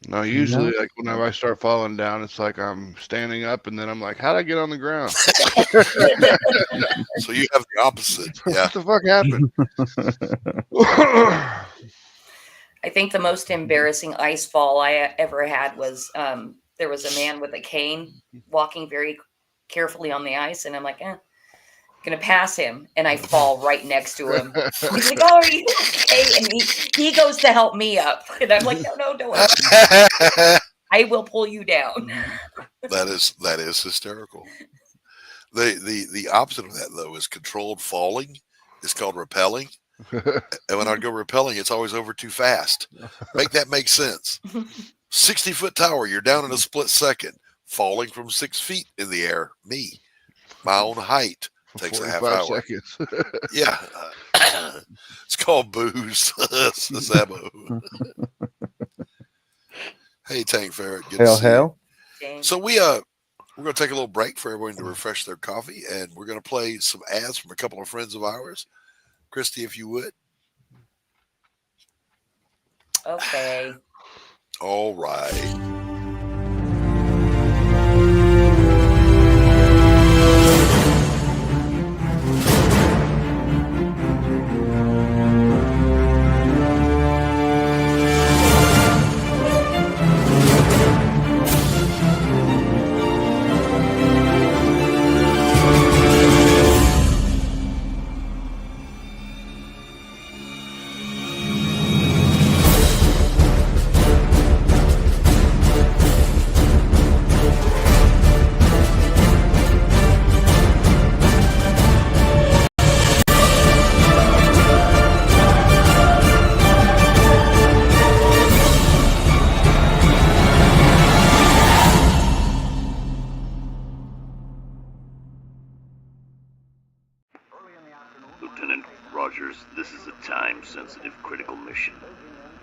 Speaker 10: No, usually like whenever I start falling down, it's like I'm standing up and then I'm like, how'd I get on the ground?
Speaker 9: So you have the opposite. Yeah.
Speaker 10: What the fuck happened?
Speaker 7: I think the most embarrassing ice fall I ever had was there was a man with a cane walking very carefully on the ice, and I'm like, gonna pass him, and I fall right next to him. He's like, "Oh, are you okay?" And he goes to help me up, and I'm like, "No, don't." I I will pull you down.
Speaker 9: That is hysterical. The opposite of that though is controlled falling. It's called rappelling. And when I go rappelling, it's always over too fast. Make that make sense. 60-foot tower, you're down in a split second. Falling from 6 feet in the air, me, my own height, takes a half hour.
Speaker 10: Seconds.
Speaker 9: Yeah, it's called booze. Sabo. Hey, Tank Ferret. Good to see you. So we're going to take a little break for everyone to refresh their coffee, and we're going to play some ads from a couple of friends of ours. Christy, if you would.
Speaker 7: Okay.
Speaker 9: All right.
Speaker 11: Lieutenant Rogers, this is a time-sensitive critical mission.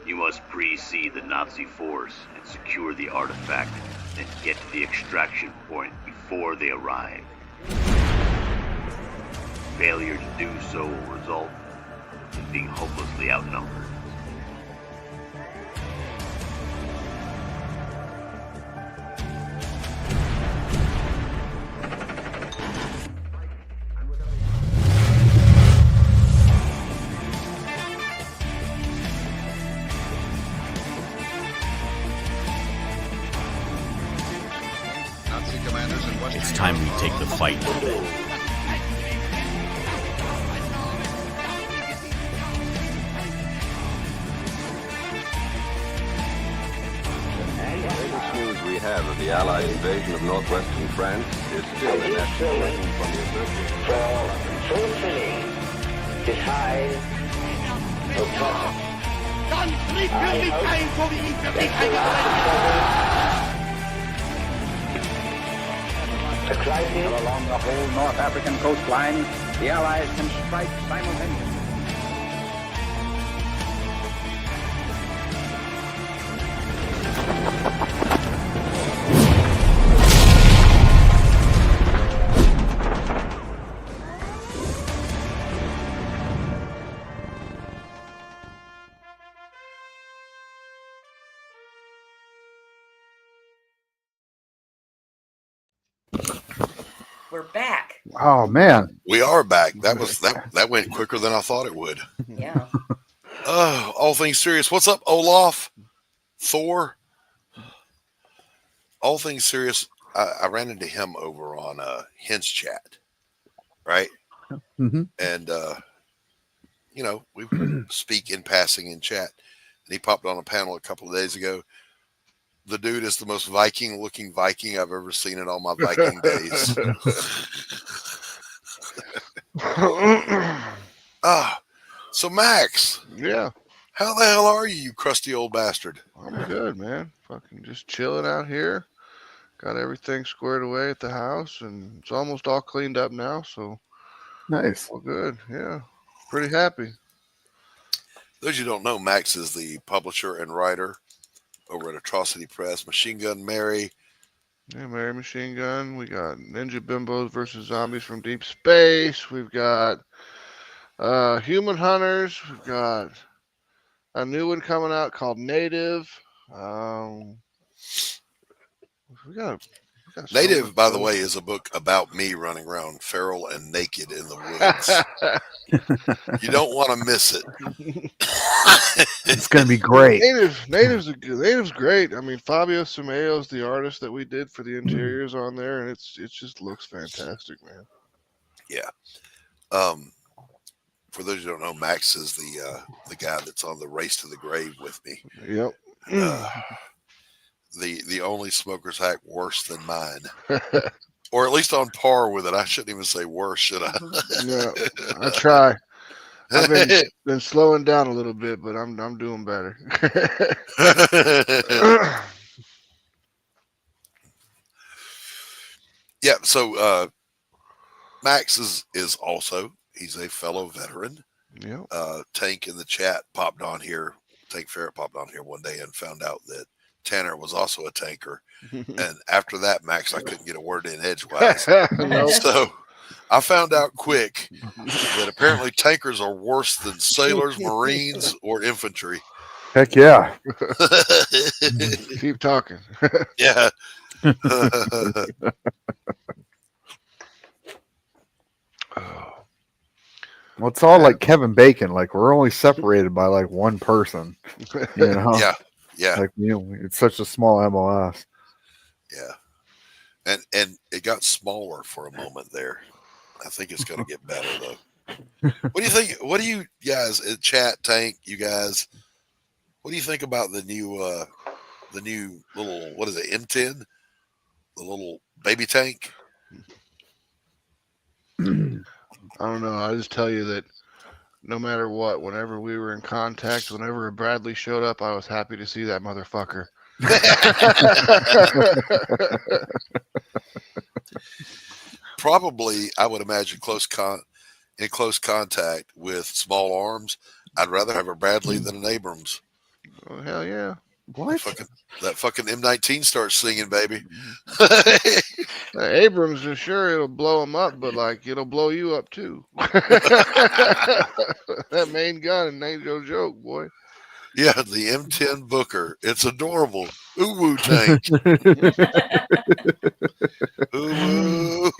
Speaker 11: You must pre-see the Nazi force and secure the artifact, then get to the extraction point before they arrive. Failure to do so will result in being hopelessly outnumbered.
Speaker 12: It's time we take the fight to them.
Speaker 13: The news we have of the Allied invasion of northwestern France is still in escalation from the assertion.
Speaker 6: For fulfilling this high objective.
Speaker 14: Along the whole North African coastline, the Allies can strike simultaneously.
Speaker 7: We're back.
Speaker 8: Oh man,
Speaker 9: we are back. That went quicker than I thought it would.
Speaker 7: Yeah.
Speaker 9: All things serious. What's up, Olaf? Thor? All things serious. I ran into him over on Hinge Chat, right?
Speaker 8: Mm-hmm.
Speaker 9: And we speak in passing in chat. And he popped on a panel a couple of days ago. The dude is the most Viking-looking Viking I've ever seen in all my Viking days. So Max.
Speaker 10: Yeah.
Speaker 9: How the hell are you, you crusty old bastard?
Speaker 10: I'm good, man. Fucking just chilling out here. Got everything squared away at the house, and it's almost all cleaned up now, so
Speaker 8: nice.
Speaker 10: Well, good. Yeah. Pretty happy.
Speaker 9: Those you don't know, Max is the publisher and writer over at Atrocity Press, Machine Gun Mary.
Speaker 10: Yeah, Mary Machine Gun. We got Ninja Bimbos versus Zombies from Deep Space. We've got Human Hunters. We've got a new one coming out called Native. We got
Speaker 9: Native, by the way, is a book about me running around feral and naked in the woods. You don't want to miss it.
Speaker 8: It's going to be great.
Speaker 10: Native's great. I mean, Fabio Simeo is the artist that we did for the interiors on there, and it just looks fantastic, man.
Speaker 9: Yeah. For those who don't know, Max is the guy that's on the Race to the Grave with me.
Speaker 10: Yep.
Speaker 9: the only smoker's hack worse than mine, or at least on par with it. I shouldn't even say worse, should I?
Speaker 10: Yeah, I try. I've been slowing down a little bit, but I'm doing better.
Speaker 9: Yeah. So Max is also, he's a fellow veteran.
Speaker 10: Yeah.
Speaker 9: Tank in the chat popped on here. Tank Ferret popped on here one day and found out that Tanner was also a tanker. And after that, Max, I couldn't get a word in edgewise.
Speaker 10: Nope.
Speaker 9: So I found out quick that apparently tankers are worse than sailors, Marines, or infantry.
Speaker 8: Heck yeah.
Speaker 10: Keep talking.
Speaker 9: Yeah.
Speaker 8: Well, it's all like Kevin Bacon. Like we're only separated by like one person. You know?
Speaker 9: Yeah. Yeah.
Speaker 8: Like it's such a small MOS.
Speaker 9: Yeah. And it got smaller for a moment there. I think it's going to get better though. What do you think? What do you guys chat, Tank? You guys, what do you think about the new little, what is it, M10? The little baby tank?
Speaker 10: I don't know. I just tell you that no matter what, whenever we were in contact, whenever Bradley showed up, I was happy to see that motherfucker.
Speaker 9: Probably, I would imagine in close contact with small arms, I'd rather have a Bradley than an Abrams.
Speaker 10: Oh, hell yeah.
Speaker 8: What?
Speaker 9: That fucking M19 starts singing, baby.
Speaker 10: Abrams is sure it'll blow him up, but like it'll blow you up too. That main gun ain't no joke, boy.
Speaker 9: Yeah, the M10 Booker. It's adorable. Ooh tank. Ooh.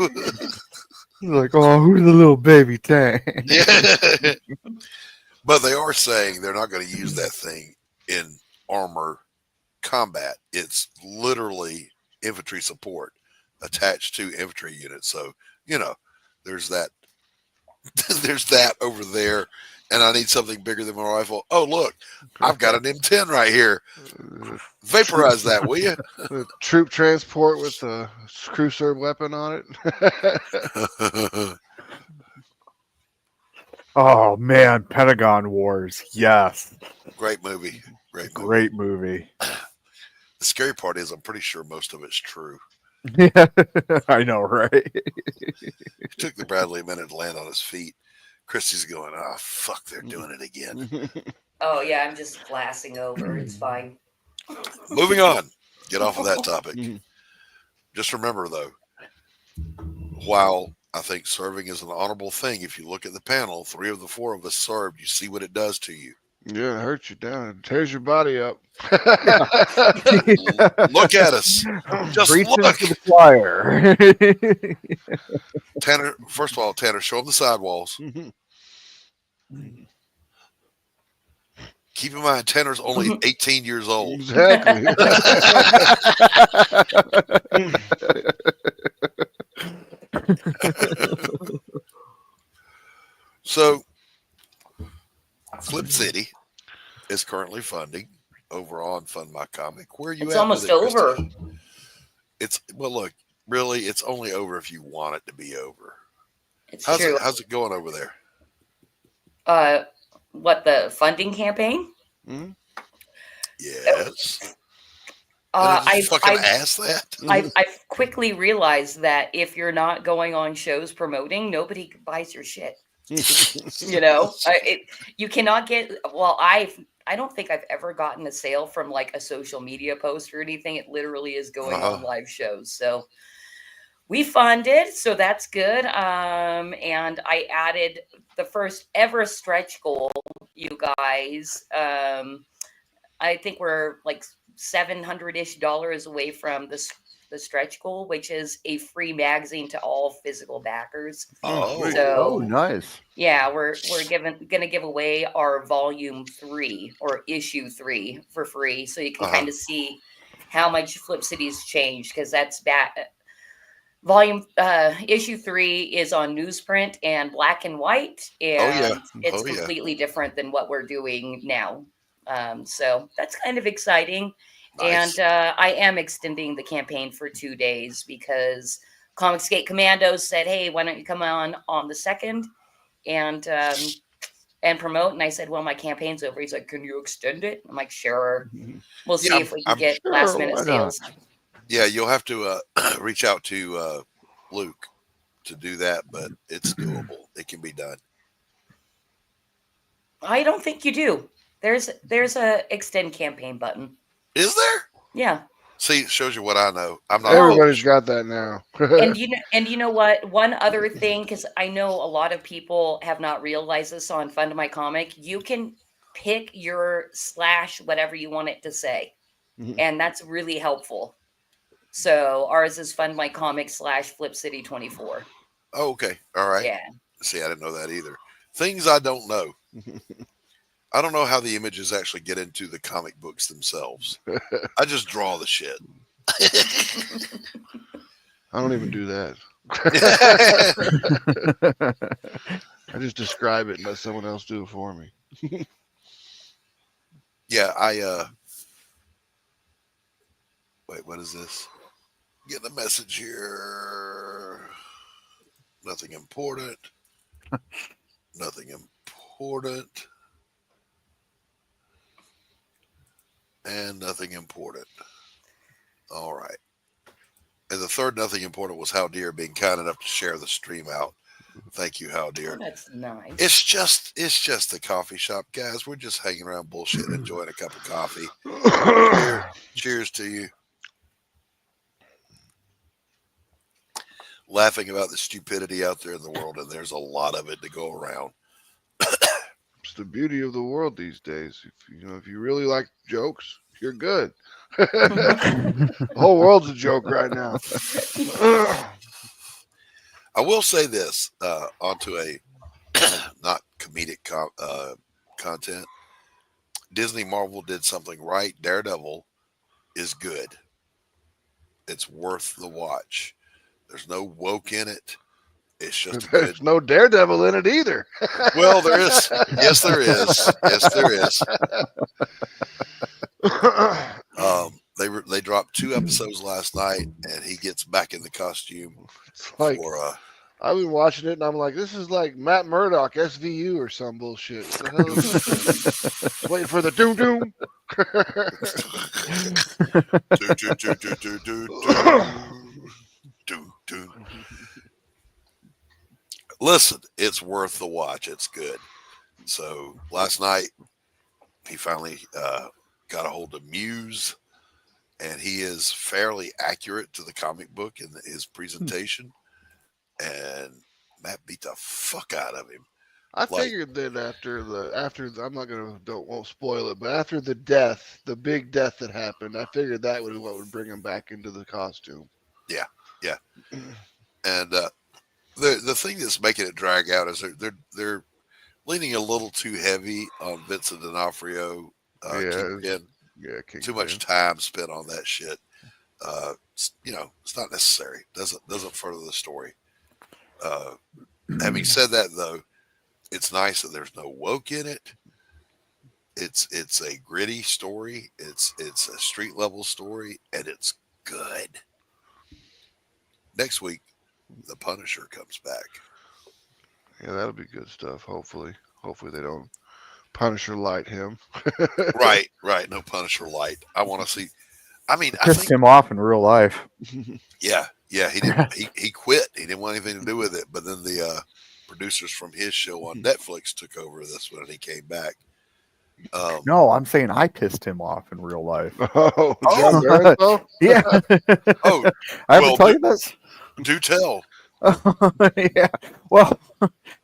Speaker 8: He's like, oh, who's the little baby tank?
Speaker 9: Yeah. But they are saying they're not going to use that thing in armor combat. It's literally infantry support attached to infantry units. So, there's that there's that over there. And I need something bigger than my rifle. Oh, look, I've got an M10 right here. Vaporize that, will you?
Speaker 10: The troop transport with a crew serve weapon on it.
Speaker 8: Oh man, Pentagon Wars. Yes.
Speaker 9: Great movie.
Speaker 8: Great movie.
Speaker 9: The scary part is I'm pretty sure most of it's true.
Speaker 8: Yeah, I know, right?
Speaker 9: It took the Bradley a minute to land on his feet. Christy's going, oh, fuck, they're doing it again.
Speaker 7: Oh, yeah, I'm just glassing over. It's fine.
Speaker 9: Moving on. Get off of that topic. Just remember, though, while I think serving is an honorable thing, if you look at the panel, 3 of the 4 of us served, you see what it does to you.
Speaker 10: Yeah, it hurts you down. It tears your body up.
Speaker 9: Look at us. Just
Speaker 8: Reach
Speaker 9: look.
Speaker 8: into the choir.
Speaker 9: Tanner, first of all, Tanner, show them the sidewalls. Keep in mind, Tanner's only 18 years old.
Speaker 10: Exactly.
Speaker 9: So, Flip City is currently funding over on Fund My Comic. Where are you
Speaker 7: It's
Speaker 9: at?
Speaker 7: almost
Speaker 9: with it,
Speaker 7: over.
Speaker 9: Christy? Look, really, it's only over if you want it to be over.
Speaker 7: It's
Speaker 9: how's
Speaker 7: true.
Speaker 9: How's it going over there?
Speaker 7: What, the funding campaign?
Speaker 9: Yes.
Speaker 7: I've
Speaker 9: asked that.
Speaker 7: I've quickly realized that if you're not going on shows promoting, nobody buys your shit. You cannot get. Well, I don't think I've ever gotten a sale from like a social media post or anything. It literally is going on live shows. So we funded, so that's good. And I added the first ever stretch goal, you guys. I think we're like $700-ish away from the stretch goal, which is a free magazine to all physical backers.
Speaker 8: Oh, nice.
Speaker 7: Yeah, we're gonna give away our volume 3 or issue 3 for free, so you can kind of see how much Flip City's changed, because that's volume issue 3 is on newsprint and black and white, and it's completely different than what we're doing now. So that's kind of exciting.
Speaker 9: Nice.
Speaker 7: And I am extending the campaign for 2 days because Comicsgate Commandos said, "Hey, why don't you come on the 2nd and promote?" And I said, "Well, my campaign's over." He's like, "Can you extend it?" I'm like, "Sure." We'll see if we can get last minute sales.
Speaker 9: Yeah, you'll have to reach out to Luke to do that, but it's doable. It can be done.
Speaker 7: I don't think you do. There's a extend campaign button.
Speaker 9: Is there?
Speaker 7: Yeah.
Speaker 9: See, it shows you what I know. I'm not.
Speaker 10: Everybody's got that now.
Speaker 7: And you know what? One other thing, because I know a lot of people have not realized this on Fund My Comic, you can pick your / whatever you want it to say, and that's really helpful. So ours is Fund My Comic / Flip City 24.
Speaker 9: Oh, okay. All right.
Speaker 7: Yeah.
Speaker 9: See, I didn't know that either. Things I don't know. I don't know how the images actually get into the comic books themselves. I just draw the shit.
Speaker 10: I don't even do that. I just describe it and let someone else do it for me.
Speaker 9: Yeah, wait, what is this? Getting a message here. Nothing important. Nothing important. And nothing important. All right. And the third nothing important was How Dear being kind enough to share the stream out. Thank you, How Dear.
Speaker 7: Oh, that's nice.
Speaker 9: It's just the coffee shop, guys. We're just hanging around bullshit, enjoying a cup of coffee. Cheers to you. Laughing about the stupidity out there in the world, and there's a lot of it to go around.
Speaker 10: It's the beauty of the world these days. If you really like jokes, you're good. The whole world's a joke right now.
Speaker 9: I will say this onto a not comedic content. Disney Marvel did something right. Daredevil is good. It's worth the watch. There's no woke in it. It's just
Speaker 10: There's no Daredevil in it either.
Speaker 9: Well, there is. Yes, there is. Yes, there is. They dropped 2 episodes last night, and he gets back in the costume.
Speaker 10: It's like I've been watching it, and I'm like, this is like Matt Murdock, SVU, or some bullshit. What the hell is this? Waiting for the doom doom.
Speaker 9: Listen, it's worth the watch. It's good. So last night, he finally got a hold of Muse, and he is fairly accurate to the comic book in his presentation. And Matt beat the fuck out of him.
Speaker 10: I figured that after won't spoil it, but after the big death that happened, I figured that would what would bring him back into the costume.
Speaker 9: Yeah, yeah. And the thing that's making it drag out is they're leaning a little too heavy on Vincent D'Onofrio. Kingpin. Too much time spent on that shit. It's not necessary. Doesn't further the story. Having said that, though, it's nice that there's no woke in it. It's a gritty story. It's a street level story, and it's good. Next week, the Punisher comes back.
Speaker 10: Yeah, that'll be good stuff. Hopefully they don't Punisher light him.
Speaker 9: Right. No Punisher light. I want to see. I mean, I
Speaker 8: pissed
Speaker 9: think
Speaker 8: him off in real life.
Speaker 9: Yeah, he didn't. He quit. He didn't want anything to do with it. But then the producers from his show on Netflix took over this one, and he came back.
Speaker 8: No, I'm saying I pissed him off in real life.
Speaker 10: Oh,
Speaker 8: yeah.
Speaker 9: Oh,
Speaker 8: I haven't told you this.
Speaker 9: Do tell.
Speaker 8: Yeah. Well,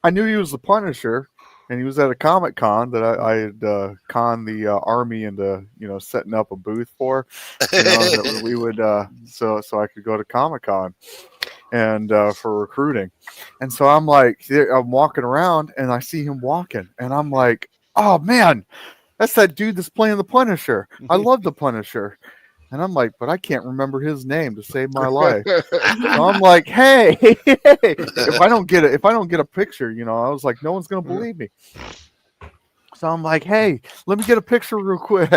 Speaker 8: I knew he was the Punisher, and he was at a Comic Con that I had conned the army into, setting up a booth for, that we would, so I could go to Comic Con and for recruiting. And so I'm walking around and I see him walking, and I'm like, oh man, that's that dude that's playing the Punisher. I love the Punisher. And I'm like, but I can't remember his name to save my life. So I'm like, hey, if I don't get a picture, I was like, no one's gonna believe me. So I'm like, hey, let me get a picture real quick.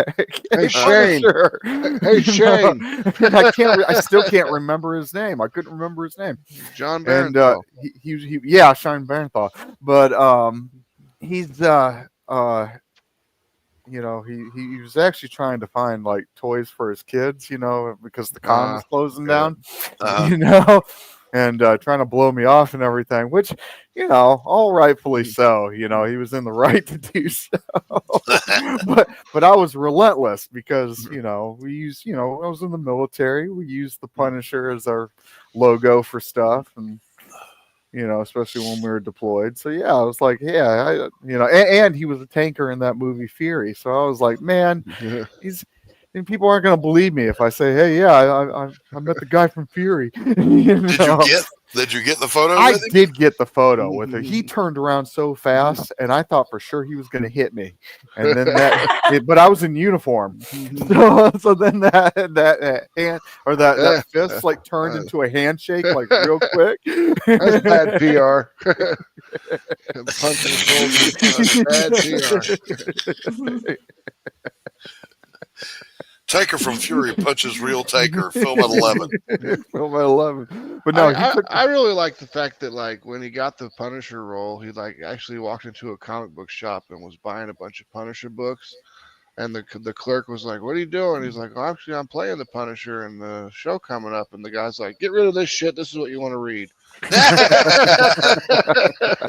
Speaker 10: Hey, Shane.
Speaker 8: Punisher.
Speaker 10: Hey, Shane.
Speaker 8: And I still can't remember his name. I couldn't remember his name.
Speaker 10: John
Speaker 8: And
Speaker 10: Barenthal.
Speaker 8: yeah, Sean Barenthal. But he's you know, he was actually trying to find like toys for his kids, you know, because the con was closing down, you know, and trying to blow me off and everything, which, you know, all rightfully so. You know, he was in the right to do so. but I was relentless because, you know, I was in the military. We used the Punisher as our logo for stuff, and you know, especially when we were deployed. So yeah, I was like, yeah, and he was a tanker in that movie Fury. So I was like, man, and people aren't going to believe me if I say, hey, yeah, I met the guy from Fury.
Speaker 9: Did you get the photo?
Speaker 8: I did get the photo with it. He turned around so fast, and I thought for sure he was going to hit me. And then but I was in uniform, so then that hand or that fist like turned into a handshake like real quick.
Speaker 10: That's bad PR. Punching soldiers, bad PR.
Speaker 9: Taker from Fury punches real Taker. Film at 11.
Speaker 8: Film at 11. But no,
Speaker 10: I really like the fact that like when he got the Punisher role, he like actually walked into a comic book shop and was buying a bunch of Punisher books. And the clerk was like, "What are you doing?" He's like, "Oh, actually, I'm playing the Punisher and the show coming up." And the guy's like, "Get rid of this shit. This is what you want to read."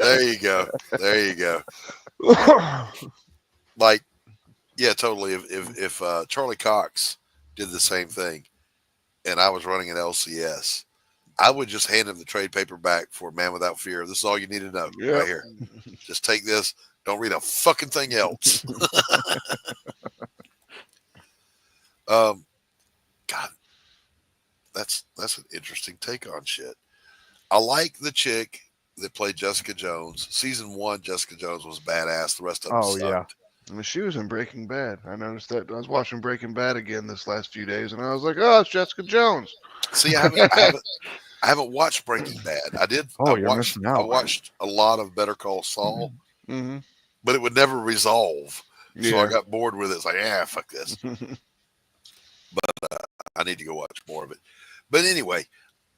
Speaker 9: There you go. There you go. Like, yeah, totally. If Charlie Cox did the same thing, and I was running an LCS, I would just hand him the trade paperback for Man Without Fear. This is all you need to know right here. Just take this. Don't read a fucking thing else. God, that's an interesting take on shit. I like the chick that played Jessica Jones. Season 1, Jessica Jones was badass. The rest of them sucked.
Speaker 8: Yeah.
Speaker 10: I mean, she was in Breaking Bad. I noticed that. I was watching Breaking Bad again this last few days, and I was like, "Oh, it's Jessica Jones."
Speaker 9: See, I haven't watched Breaking Bad. I did.
Speaker 8: Oh,
Speaker 9: I watched a lot of Better Call Saul, but it would never resolve. So I got bored with it. It's like, fuck this. But I need to go watch more of it. But anyway,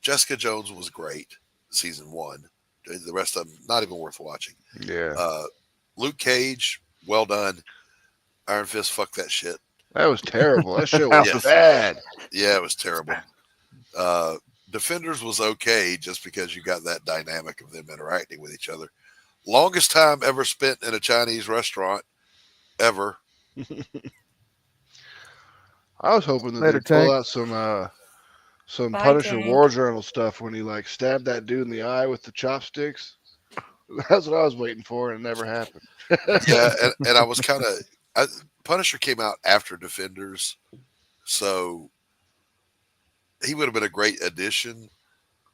Speaker 9: Jessica Jones was great. Season 1. The rest of them not even worth watching.
Speaker 10: Yeah.
Speaker 9: Luke Cage, well done. Iron Fist, fuck that shit.
Speaker 10: That was terrible. That shit was bad.
Speaker 9: Yeah, it was terrible. Defenders was okay just because you got that dynamic of them interacting with each other. Longest time ever spent in a Chinese restaurant ever.
Speaker 10: I was hoping that they'd pull out some Punisher War Journal stuff when he like stabbed that dude in the eye with the chopsticks. That's what I was waiting for, and it never happened.
Speaker 9: Yeah, and I was kind of Punisher came out after Defenders, so he would have been a great addition.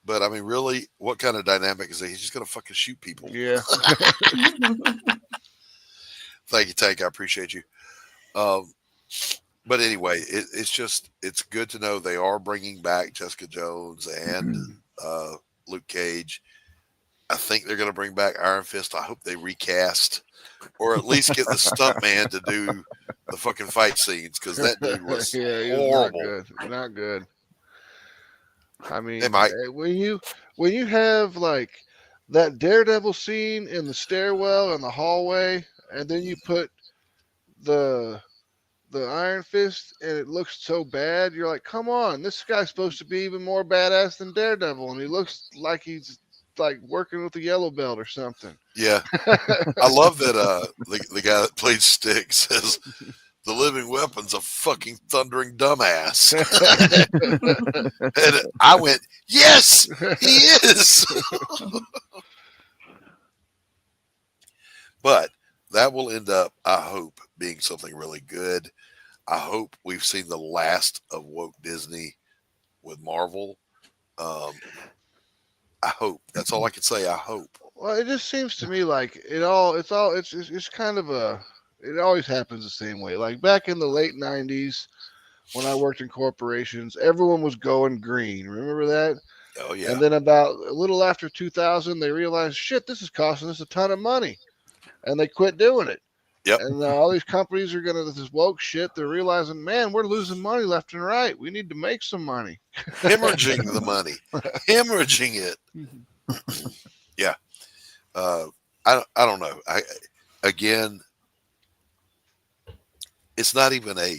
Speaker 9: But I mean, really, what kind of dynamic is that? He's just gonna fucking shoot people.
Speaker 10: Yeah.
Speaker 9: Thank you, Tank. I appreciate you. But anyway, it's good to know they are bringing back Jessica Jones and Luke Cage. I think they're going to bring back Iron Fist. I hope they recast or at least get the stuntman to do the fucking fight scenes because that dude was horrible.
Speaker 10: Not good. I mean, when you have like that Daredevil scene in the stairwell in the hallway, and then you put the Iron Fist and it looks so bad, you're like, come on, this guy's supposed to be even more badass than Daredevil, and he looks like he's like working with the yellow belt or something.
Speaker 9: Yeah. I love that the guy that played Stick says the living weapon's a fucking thundering dumbass. And I went, yes, he is. But that will end up, I hope, being something really good. I hope we've seen the last of woke Disney with Marvel. I hope. That's all I can say. I hope.
Speaker 10: Well, it just seems to me like it's kind of it always happens the same way. Like back in the late 90s when I worked in corporations, everyone was going green. Remember that?
Speaker 9: Oh, yeah.
Speaker 10: And then about a little after 2000, they realized, shit, this is costing us a ton of money. And they quit doing it.
Speaker 9: Yep.
Speaker 10: And all these companies are gonna this woke shit. They're realizing, man, we're losing money left and right. We need to make some money.
Speaker 9: Hemorrhaging the money, hemorrhaging it. Yeah. I don't know. Again, it's not even a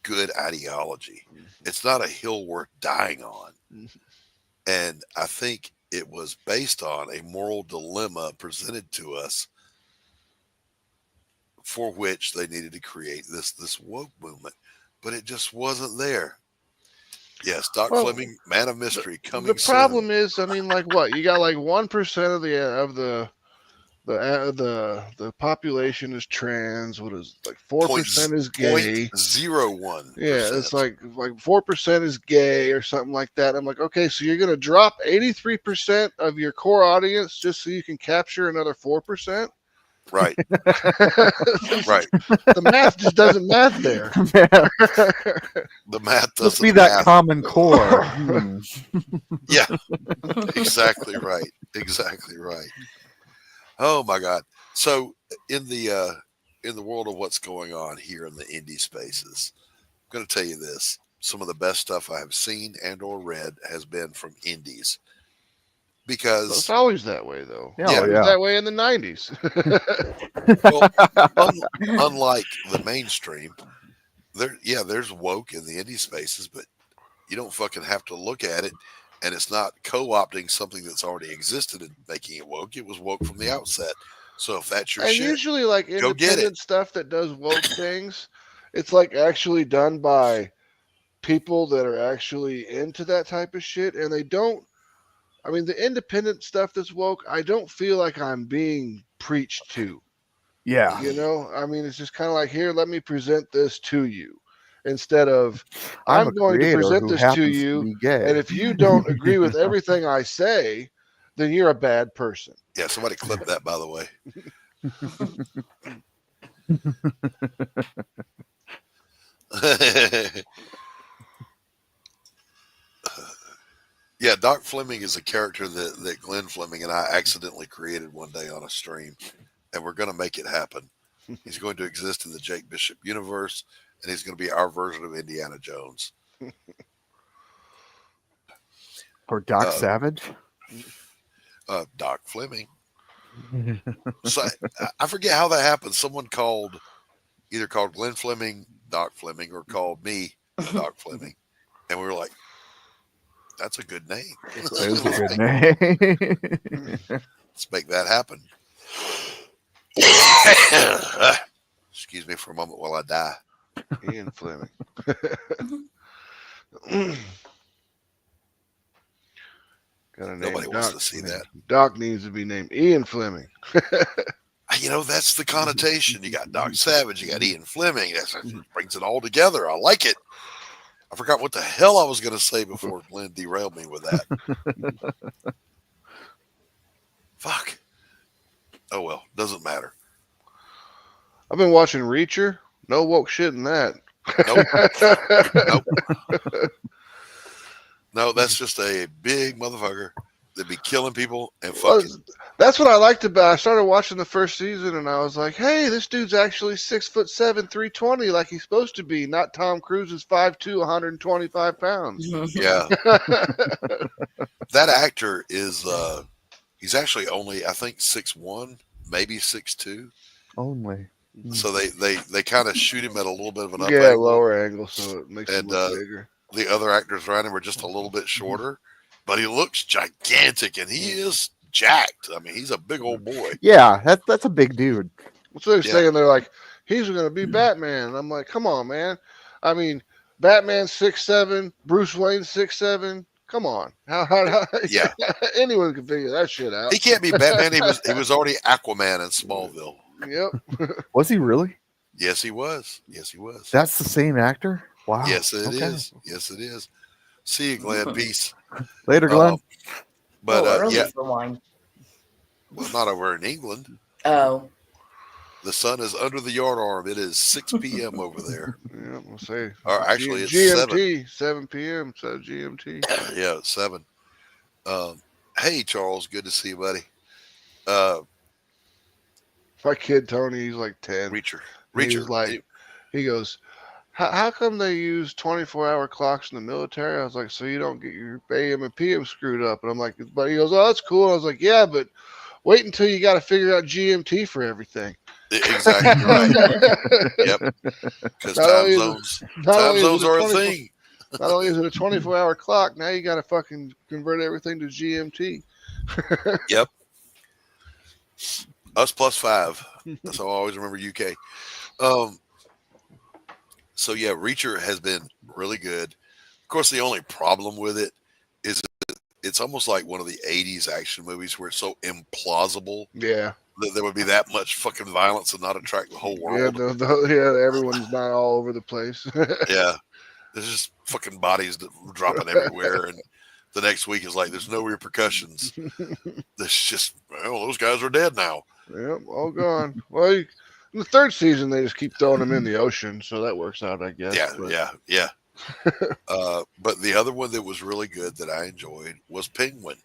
Speaker 9: good ideology. It's not a hill worth dying on. And I think it was based on a moral dilemma presented to us for which they needed to create this woke movement, but it just wasn't there. Yes, Doc Fleming, Man of Mystery, coming
Speaker 10: The problem is, I mean, like what? You got like 1% of the population is trans. What is like 4% is gay.
Speaker 9: 0.01%.
Speaker 10: Yeah, it's like 4% is gay or something like that. I'm like, okay, so you're gonna drop 83% of your core audience just so you can capture another 4%?
Speaker 9: Right. Right.
Speaker 10: The math just doesn't math there.
Speaker 9: The math doesn't
Speaker 8: Must be that
Speaker 9: math.
Speaker 8: common core.
Speaker 9: Yeah. Exactly right. Exactly right. Oh my God. So in the world of what's going on here in the indie spaces, I'm going to tell you this. Some of the best stuff I have seen and or read has been from indies. Because
Speaker 10: it's always that way, though.
Speaker 9: Yeah.
Speaker 10: It was that way in the 90s.
Speaker 9: Well, unlike the mainstream, there's woke in the indie spaces, but you don't fucking have to look at it, and it's not co-opting something that's already existed and making it woke. It was woke from the outset. So if that's your
Speaker 10: and
Speaker 9: shit,
Speaker 10: usually, like
Speaker 9: go get
Speaker 10: independent
Speaker 9: it.
Speaker 10: stuff that does woke things, it's like actually done by people that are actually into that type of shit, and they don't. I mean, the independent stuff that's woke, I don't feel like I'm being preached to.
Speaker 8: Yeah.
Speaker 10: You know, I mean, it's just kind of like, here, let me present this to you. Instead of,
Speaker 8: I'm
Speaker 10: I'm
Speaker 8: a
Speaker 10: going to
Speaker 8: creator
Speaker 10: present
Speaker 8: who
Speaker 10: this to
Speaker 8: happens to
Speaker 10: you,
Speaker 8: be gay.
Speaker 10: and if you don't agree with everything I say, then you're a bad person.
Speaker 9: Yeah, somebody clip that, by the way. Yeah, Doc Fleming is a character that Glenn Fleming and I accidentally created one day on a stream, and we're going to make it happen. He's going to exist in the Jake Bishop universe, and he's going to be our version of Indiana Jones.
Speaker 8: Or Doc Savage?
Speaker 9: Doc Fleming. So I forget how that happened. Someone either called Glenn Fleming Doc Fleming or called me Doc Fleming, and we were like, "That's a good name.
Speaker 8: That is a good name.
Speaker 9: Let's make that happen." Excuse me for a moment while I die.
Speaker 10: Ian Fleming. Got a name.
Speaker 9: Nobody wants to see that.
Speaker 10: Doc needs to be named Ian Fleming.
Speaker 9: You know, that's the connotation. You got Doc Savage, you got Ian Fleming. That brings it all together. I like it. I forgot what the hell I was going to say before Glenn derailed me with that. Fuck. Oh, well, doesn't matter.
Speaker 10: I've been watching Reacher. No woke shit in that.
Speaker 9: Nope. Nope. No, that's just a big motherfucker that be killing people and fucking.
Speaker 10: That's what I liked about. I started watching the first season, and I was like, "Hey, this dude's actually 6'7", 320, like he's supposed to be, not Tom Cruise's 5'2", 125 pounds."
Speaker 9: Yeah. That actor is. He's actually only, I think, 6'1", maybe 6'2".
Speaker 8: Only.
Speaker 9: So they kind of shoot him at a little bit of an up
Speaker 10: Yeah,
Speaker 9: angle.
Speaker 10: lower angle, so it makes him
Speaker 9: And
Speaker 10: look bigger.
Speaker 9: the other actors around him are just a little bit shorter, but he looks gigantic, and he is jacked. I mean, he's a big old boy.
Speaker 8: Yeah, that's a big dude.
Speaker 10: That's what they're saying. They're like, he's going to be Batman. And I'm like, come on, man. I mean, Batman's 6'7", Bruce Wayne's 6'7". Come on. How
Speaker 9: Yeah.
Speaker 10: Anyone can figure that shit out.
Speaker 9: He can't be Batman. He was already Aquaman in Smallville.
Speaker 10: Yep.
Speaker 8: Was he really?
Speaker 9: Yes, he was. Yes, he was.
Speaker 8: That's the same actor? Wow.
Speaker 9: Yes, it
Speaker 8: Okay.
Speaker 9: is. Yes, it is. See you, Glenn. Peace.
Speaker 8: Later, Glenn.
Speaker 9: But
Speaker 7: early
Speaker 9: yeah,
Speaker 7: for wine.
Speaker 9: well, not over in England.
Speaker 7: Oh.
Speaker 9: The sun is under the yard arm. It is 6 p.m. over there.
Speaker 10: Yeah, we'll say.
Speaker 9: Or actually, it's
Speaker 10: GMT, 7 p.m. So GMT.
Speaker 9: Yeah, it's 7. Hey, Charles. Good to see you, buddy.
Speaker 10: My kid Tony, he's like 10.
Speaker 9: Reacher.
Speaker 10: He was like, he goes, how come they use 24-hour clocks in the military? I was like, so you don't get your AM and PM screwed up. And I'm like, but he goes, oh, that's cool. I was like, yeah, but wait until you got to figure out GMT for everything.
Speaker 9: Exactly right. Yep. Because time zones are a thing.
Speaker 10: Not only is it a 24-hour clock, now you got to fucking convert everything to GMT.
Speaker 9: Yep. Us +5. That's how I always remember UK. So yeah, Reacher has been really good. Of course, the only problem with it is it's almost like one of the 80s action movies where it's so implausible.
Speaker 10: Yeah.
Speaker 9: That there would be that much fucking violence and not attract the whole world.
Speaker 10: Yeah, everyone's not all over the place.
Speaker 9: Yeah. There's just fucking bodies dropping everywhere. And the next week is like, there's no repercussions. There's just, well, those guys are dead now.
Speaker 10: Yep, all gone. Well, in the third season, they just keep throwing them in the ocean, so that works out, I guess.
Speaker 9: Yeah. But the other one that was really good that I enjoyed was Penguin.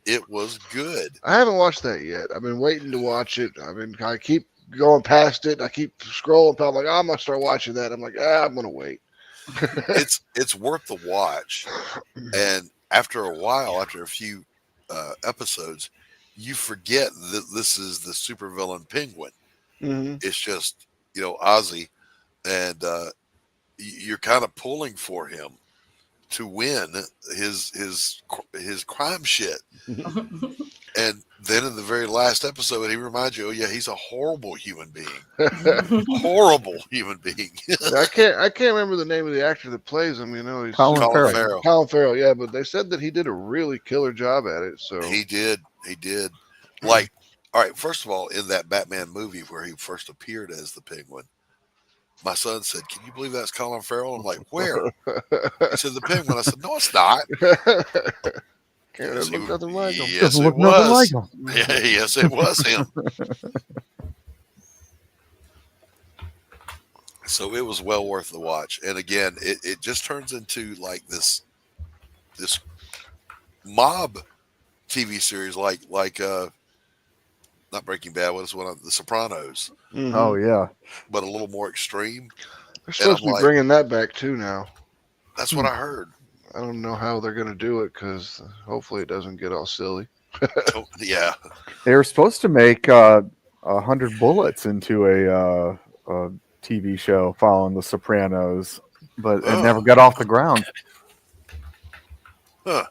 Speaker 9: It was good.
Speaker 10: I haven't watched that yet. I've been waiting to watch it. I keep going past it. I keep scrolling. I'm like, I'm gonna start watching that. I'm like, I'm gonna wait.
Speaker 9: It's worth the watch. And after a while, after a few episodes, you forget that this is the supervillain Penguin.
Speaker 10: Mm-hmm.
Speaker 9: It's just, Ozzy, and you're kind of pulling for him to win his crime shit. And then in the very last episode, he reminds you, oh yeah, he's a horrible human being. Horrible human being.
Speaker 10: I can't remember the name of the actor that plays him. He's
Speaker 8: Colin Farrell.
Speaker 10: Colin Farrell, yeah, but they said that he did a really killer job at it. So
Speaker 9: he did. Like, all right, first of all, in that Batman movie where he first appeared as the Penguin, my son said, "Can you believe that's Colin Farrell?" I'm like, "Where?" He said, "The Penguin." I said, "No, it's not."
Speaker 10: Can't look nothing like him.
Speaker 9: Yes, it was. Yes, it was him. So it was well worth the watch. And again, it just turns into like this mob TV series, like not Breaking Bad, what is one of The Sopranos?
Speaker 10: Mm-hmm.
Speaker 8: Oh yeah,
Speaker 9: but a little more extreme.
Speaker 10: They're supposed to be bringing that back too now.
Speaker 9: That's what I heard.
Speaker 10: I don't know how they're going to do it because hopefully it doesn't get all silly.
Speaker 9: Yeah,
Speaker 8: they were supposed to make 100 Bullets into a TV show following The Sopranos, but it never got off the ground.
Speaker 9: Huh.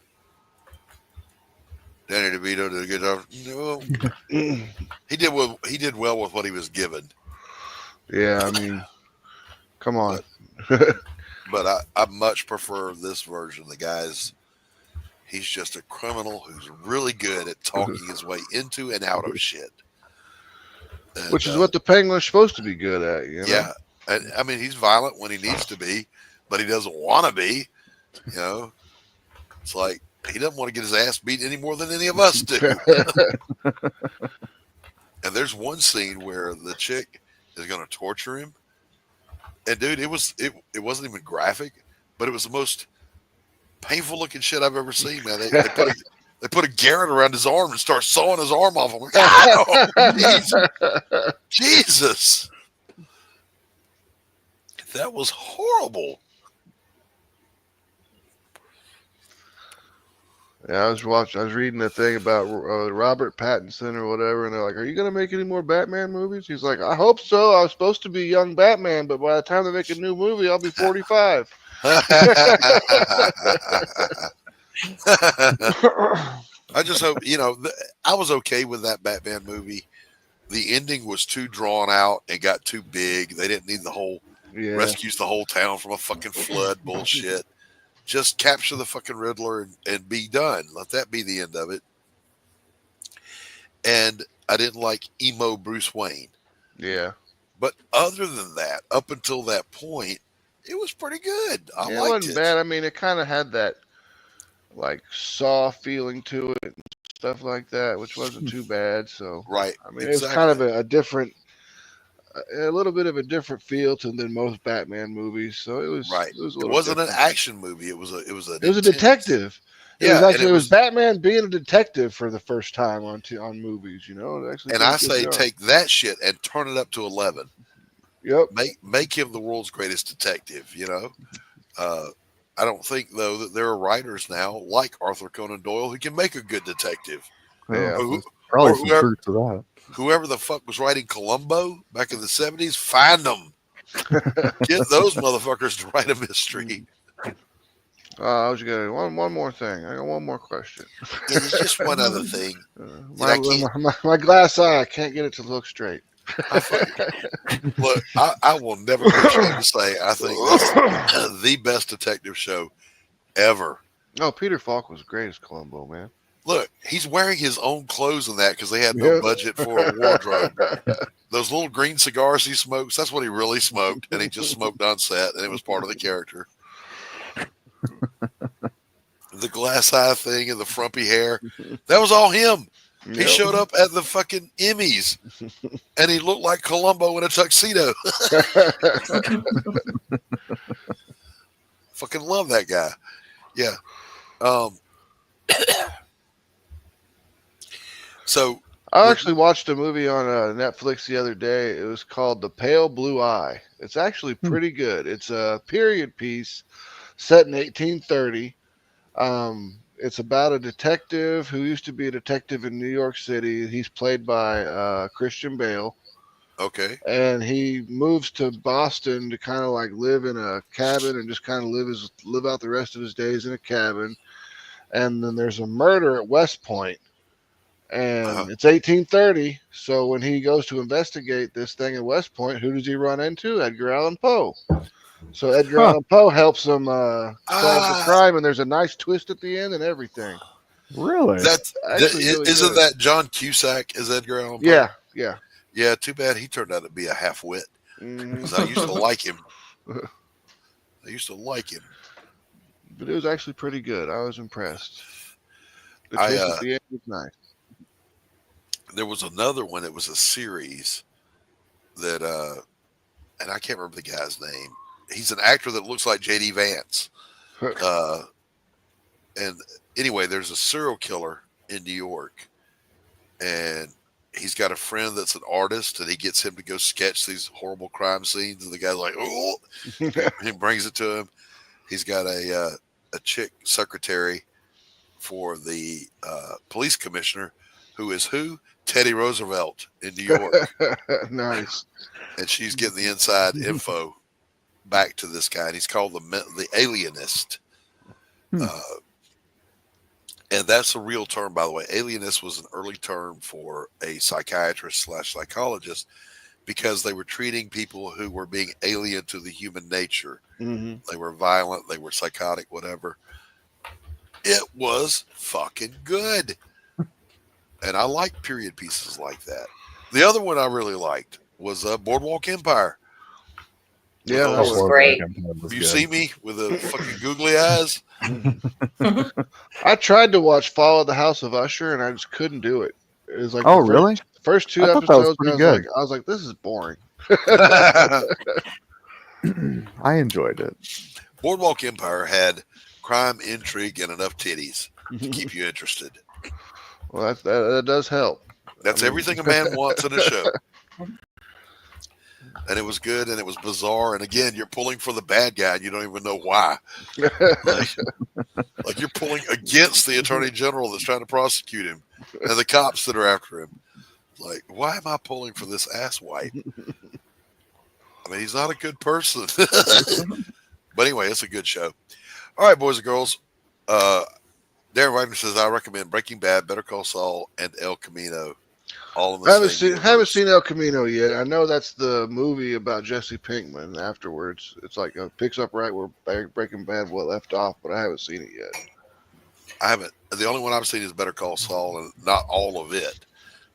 Speaker 9: Danny DeVito did a good job. No. He did well with what he was given.
Speaker 10: Yeah, come on.
Speaker 9: But I much prefer this version. The guy's, he's just a criminal who's really good at talking his way into and out of shit. And,
Speaker 10: which is what the Penguin's supposed to be good at.
Speaker 9: Yeah. And he's violent when he needs to be, but he doesn't want to be. It's like, he doesn't want to get his ass beat any more than any of us do. And there's one scene where the chick is going to torture him. And dude, it wasn't even graphic, but it was the most painful looking shit I've ever seen, man. They put a garrote around his arm and start sawing his arm off. I'm like, oh, Jesus. That was horrible.
Speaker 10: Yeah, I was reading a thing about Robert Pattinson or whatever, and they're like, "Are you going to make any more Batman movies?" He's like, "I hope so. I was supposed to be young Batman, but by the time they make a new movie, I'll be 45."
Speaker 9: I just hope, I was okay with that Batman movie. The ending was too drawn out and got too big. They didn't need the whole rescues the whole town from a fucking flood bullshit. Just capture the fucking Riddler and be done. Let that be the end of it. And I didn't like emo Bruce Wayne.
Speaker 10: Yeah.
Speaker 9: But other than that, up until that point, it was pretty good. I liked
Speaker 10: it. It wasn't bad. It kind of had that like Saw feeling to it and stuff like that, which wasn't too bad. So
Speaker 9: right.
Speaker 10: It was kind of a different, a little bit of a different feel than most Batman movies. So it was
Speaker 9: right. It wasn't an action movie. It was a
Speaker 10: detective. It was Batman being a detective for the first time on movies.
Speaker 9: And I say take that shit and turn it up to 11.
Speaker 10: Yep.
Speaker 9: Make him the world's greatest detective. I don't think though that there are writers now like Arthur Conan Doyle who can make a good detective.
Speaker 8: Yeah,
Speaker 9: Who-
Speaker 8: probably
Speaker 9: or
Speaker 8: some
Speaker 9: whoever-
Speaker 8: truth to that.
Speaker 9: Whoever the fuck was writing Columbo back in the 70s, find them. Get those motherfuckers to write a mystery.
Speaker 10: I was gonna one more thing. I got one more question.
Speaker 9: Yeah, there's just one other thing.
Speaker 10: My glass eye, I can't get it to look straight.
Speaker 9: Look, I will never be ashamed to say I think that's the best detective show ever.
Speaker 10: No, Peter Falk was great as Columbo, man.
Speaker 9: Look, he's wearing his own clothes in that because they had no budget for a wardrobe. Those little green cigars he smokes, that's what he really smoked. And he just smoked on set, and it was part of the character. The glass eye thing and the frumpy hair, that was all him. He
Speaker 10: Yep.
Speaker 9: showed up at the fucking Emmys, and he looked like Columbo in a tuxedo. Fucking love that guy. Yeah. So
Speaker 10: I actually watched a movie on Netflix the other day. It was called The Pale Blue Eye. It's actually pretty good. It's a period piece set in 1830. It's about a detective who used to be a detective in New York City. He's played by Christian Bale.
Speaker 9: Okay.
Speaker 10: And he moves to Boston to kind of like live in a cabin and just kind of live out the rest of his days in a cabin. And then there's a murder at West Point. And it's 1830. So when he goes to investigate this thing at West Point, who does he run into? Edgar Allan Poe. So Edgar Allan Poe helps him solve the crime, and there's a nice twist at the end and everything.
Speaker 8: Really?
Speaker 9: Isn't that John Cusack as Edgar Allan Poe?
Speaker 10: Yeah, yeah.
Speaker 9: Yeah, too bad he turned out to be a half-wit. Because I used to like him. But
Speaker 10: it was actually pretty good. I was impressed. The
Speaker 9: I,
Speaker 10: twist at the end was nice.
Speaker 9: There was another one. It was a series that, and I can't remember the guy's name. He's an actor that looks like J.D. Vance. And anyway, there's a serial killer in New York, and he's got a friend that's an artist, and he gets him to go sketch these horrible crime scenes. And the guy's like, "Oh," he brings it to him. He's got a chick secretary for the police commissioner, who is who? Teddy Roosevelt in New York.
Speaker 10: Nice.
Speaker 9: And she's getting the inside info back to this guy, and he's called the alienist. And that's a real term, by the way. Alienist was an early term for a psychiatrist / psychologist because they were treating people who were being alien to the human nature.
Speaker 10: Mm-hmm.
Speaker 9: They were violent, they were psychotic, whatever. It was fucking good. And I like period pieces like that. The other one I really liked was Boardwalk Empire.
Speaker 10: Yeah,
Speaker 7: that was great.
Speaker 9: You see me with the fucking googly eyes?
Speaker 10: I tried to watch Fall of the House of Usher, and I just couldn't do it. It was like
Speaker 8: really?
Speaker 10: First two
Speaker 8: I thought that was
Speaker 10: episodes,
Speaker 8: pretty
Speaker 10: and
Speaker 8: good.
Speaker 10: I was like, this is boring.
Speaker 8: I enjoyed it.
Speaker 9: Boardwalk Empire had crime, intrigue, and enough titties to keep you interested.
Speaker 10: Well, that does help.
Speaker 9: That's everything a man wants in a show. And it was good, and it was bizarre. And again, you're pulling for the bad guy, and you don't even know why. Like you're pulling against the attorney general that's trying to prosecute him, and the cops that are after him. Like, why am I pulling for this asswipe? I mean, he's not a good person. But anyway, it's a good show. All right, boys and girls. Darren Wagner says, I recommend Breaking Bad, Better Call Saul, and El Camino. All in the
Speaker 10: haven't seen El Camino yet. I know that's the movie about Jesse Pinkman afterwards. It's like picks up right where Breaking Bad left off, but I haven't seen it yet.
Speaker 9: I haven't. The only one I've seen is Better Call Saul, and not all of it.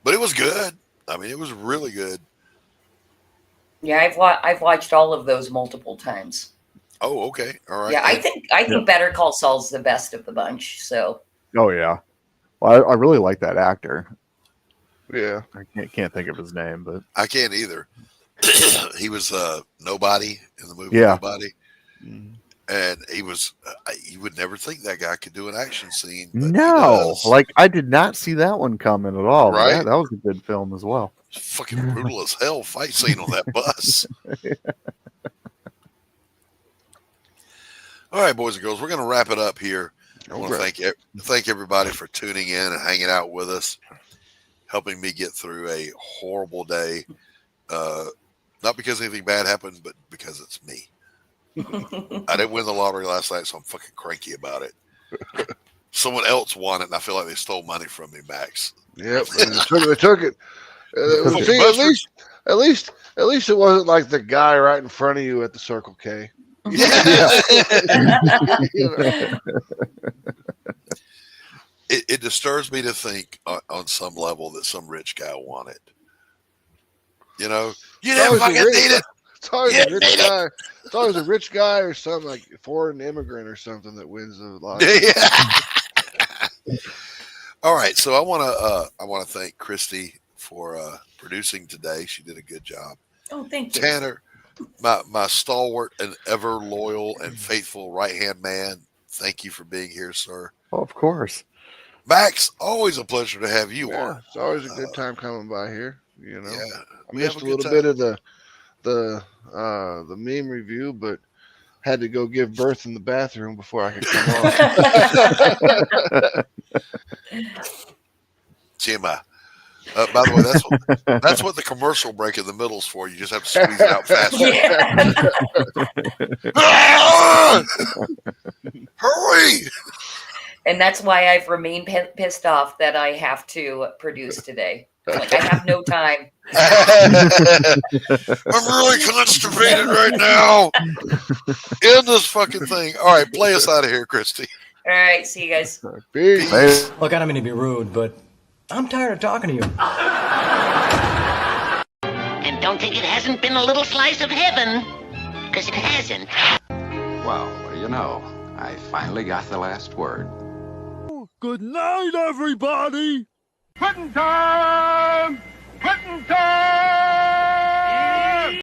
Speaker 9: But it was good. I mean, it was really good.
Speaker 7: Yeah, I've watched all of those multiple times.
Speaker 9: Oh, okay. All right.
Speaker 7: Yeah, I think Better Call Saul's the best of the bunch. So.
Speaker 8: Oh yeah. Well, I really like that actor.
Speaker 10: Yeah.
Speaker 8: I can't think of his name, but
Speaker 9: I can't either. He was Nobody in the movie.
Speaker 8: Yeah.
Speaker 9: Nobody. And he was. You would never think that guy could do an action scene. But
Speaker 8: no, like I did not see that one coming at all.
Speaker 9: Right?
Speaker 8: That was a good film as well.
Speaker 9: Fucking brutal as hell fight scene on that bus. All right, boys and girls, we're going to wrap it up here. I want to thank everybody for tuning in and hanging out with us, helping me get through a horrible day. Not because anything bad happened, but because it's me. I didn't win the lottery last night, so I'm fucking cranky about it. Someone else won it, and I feel like they stole money from me, Max.
Speaker 10: Yep, they took it. See, at least it wasn't like the guy right in front of you at the Circle K.
Speaker 9: Yeah. It disturbs me to think on some level that some rich guy won it. You know, you didn't fucking need it.
Speaker 10: It's always a rich guy. It's always a rich guy or some like foreign immigrant or something that wins the lottery.
Speaker 9: Yeah. All right, so I want to thank Christy for producing today. She did a good job.
Speaker 7: Oh, thank you,
Speaker 9: Tanner. My stalwart and ever loyal and faithful right-hand man, thank you for being here, sir.
Speaker 8: Oh, of course.
Speaker 9: Max, always a pleasure to have you on.
Speaker 10: It's always a good time coming by here. You know,
Speaker 9: Yeah,
Speaker 10: I missed a little bit of the meme review, but had to go give birth in the bathroom before I could come on.
Speaker 9: TMI. By the way, that's what the commercial break in the middle is for. You just have to squeeze it out faster. Hurry!
Speaker 7: And that's why I've remained pissed off that I have to produce today. Like, I have no time.
Speaker 9: I'm really constipated right now. End this fucking thing. All right, play us out of here, Christy.
Speaker 7: All right, see you guys.
Speaker 10: Peace.
Speaker 15: Look, I don't mean to be rude, but I'm tired of talking to you.
Speaker 6: And don't think it hasn't been a little slice of heaven, because it hasn't.
Speaker 13: Well, you know, I finally got the last word.
Speaker 5: Good night, everybody. Quitting time.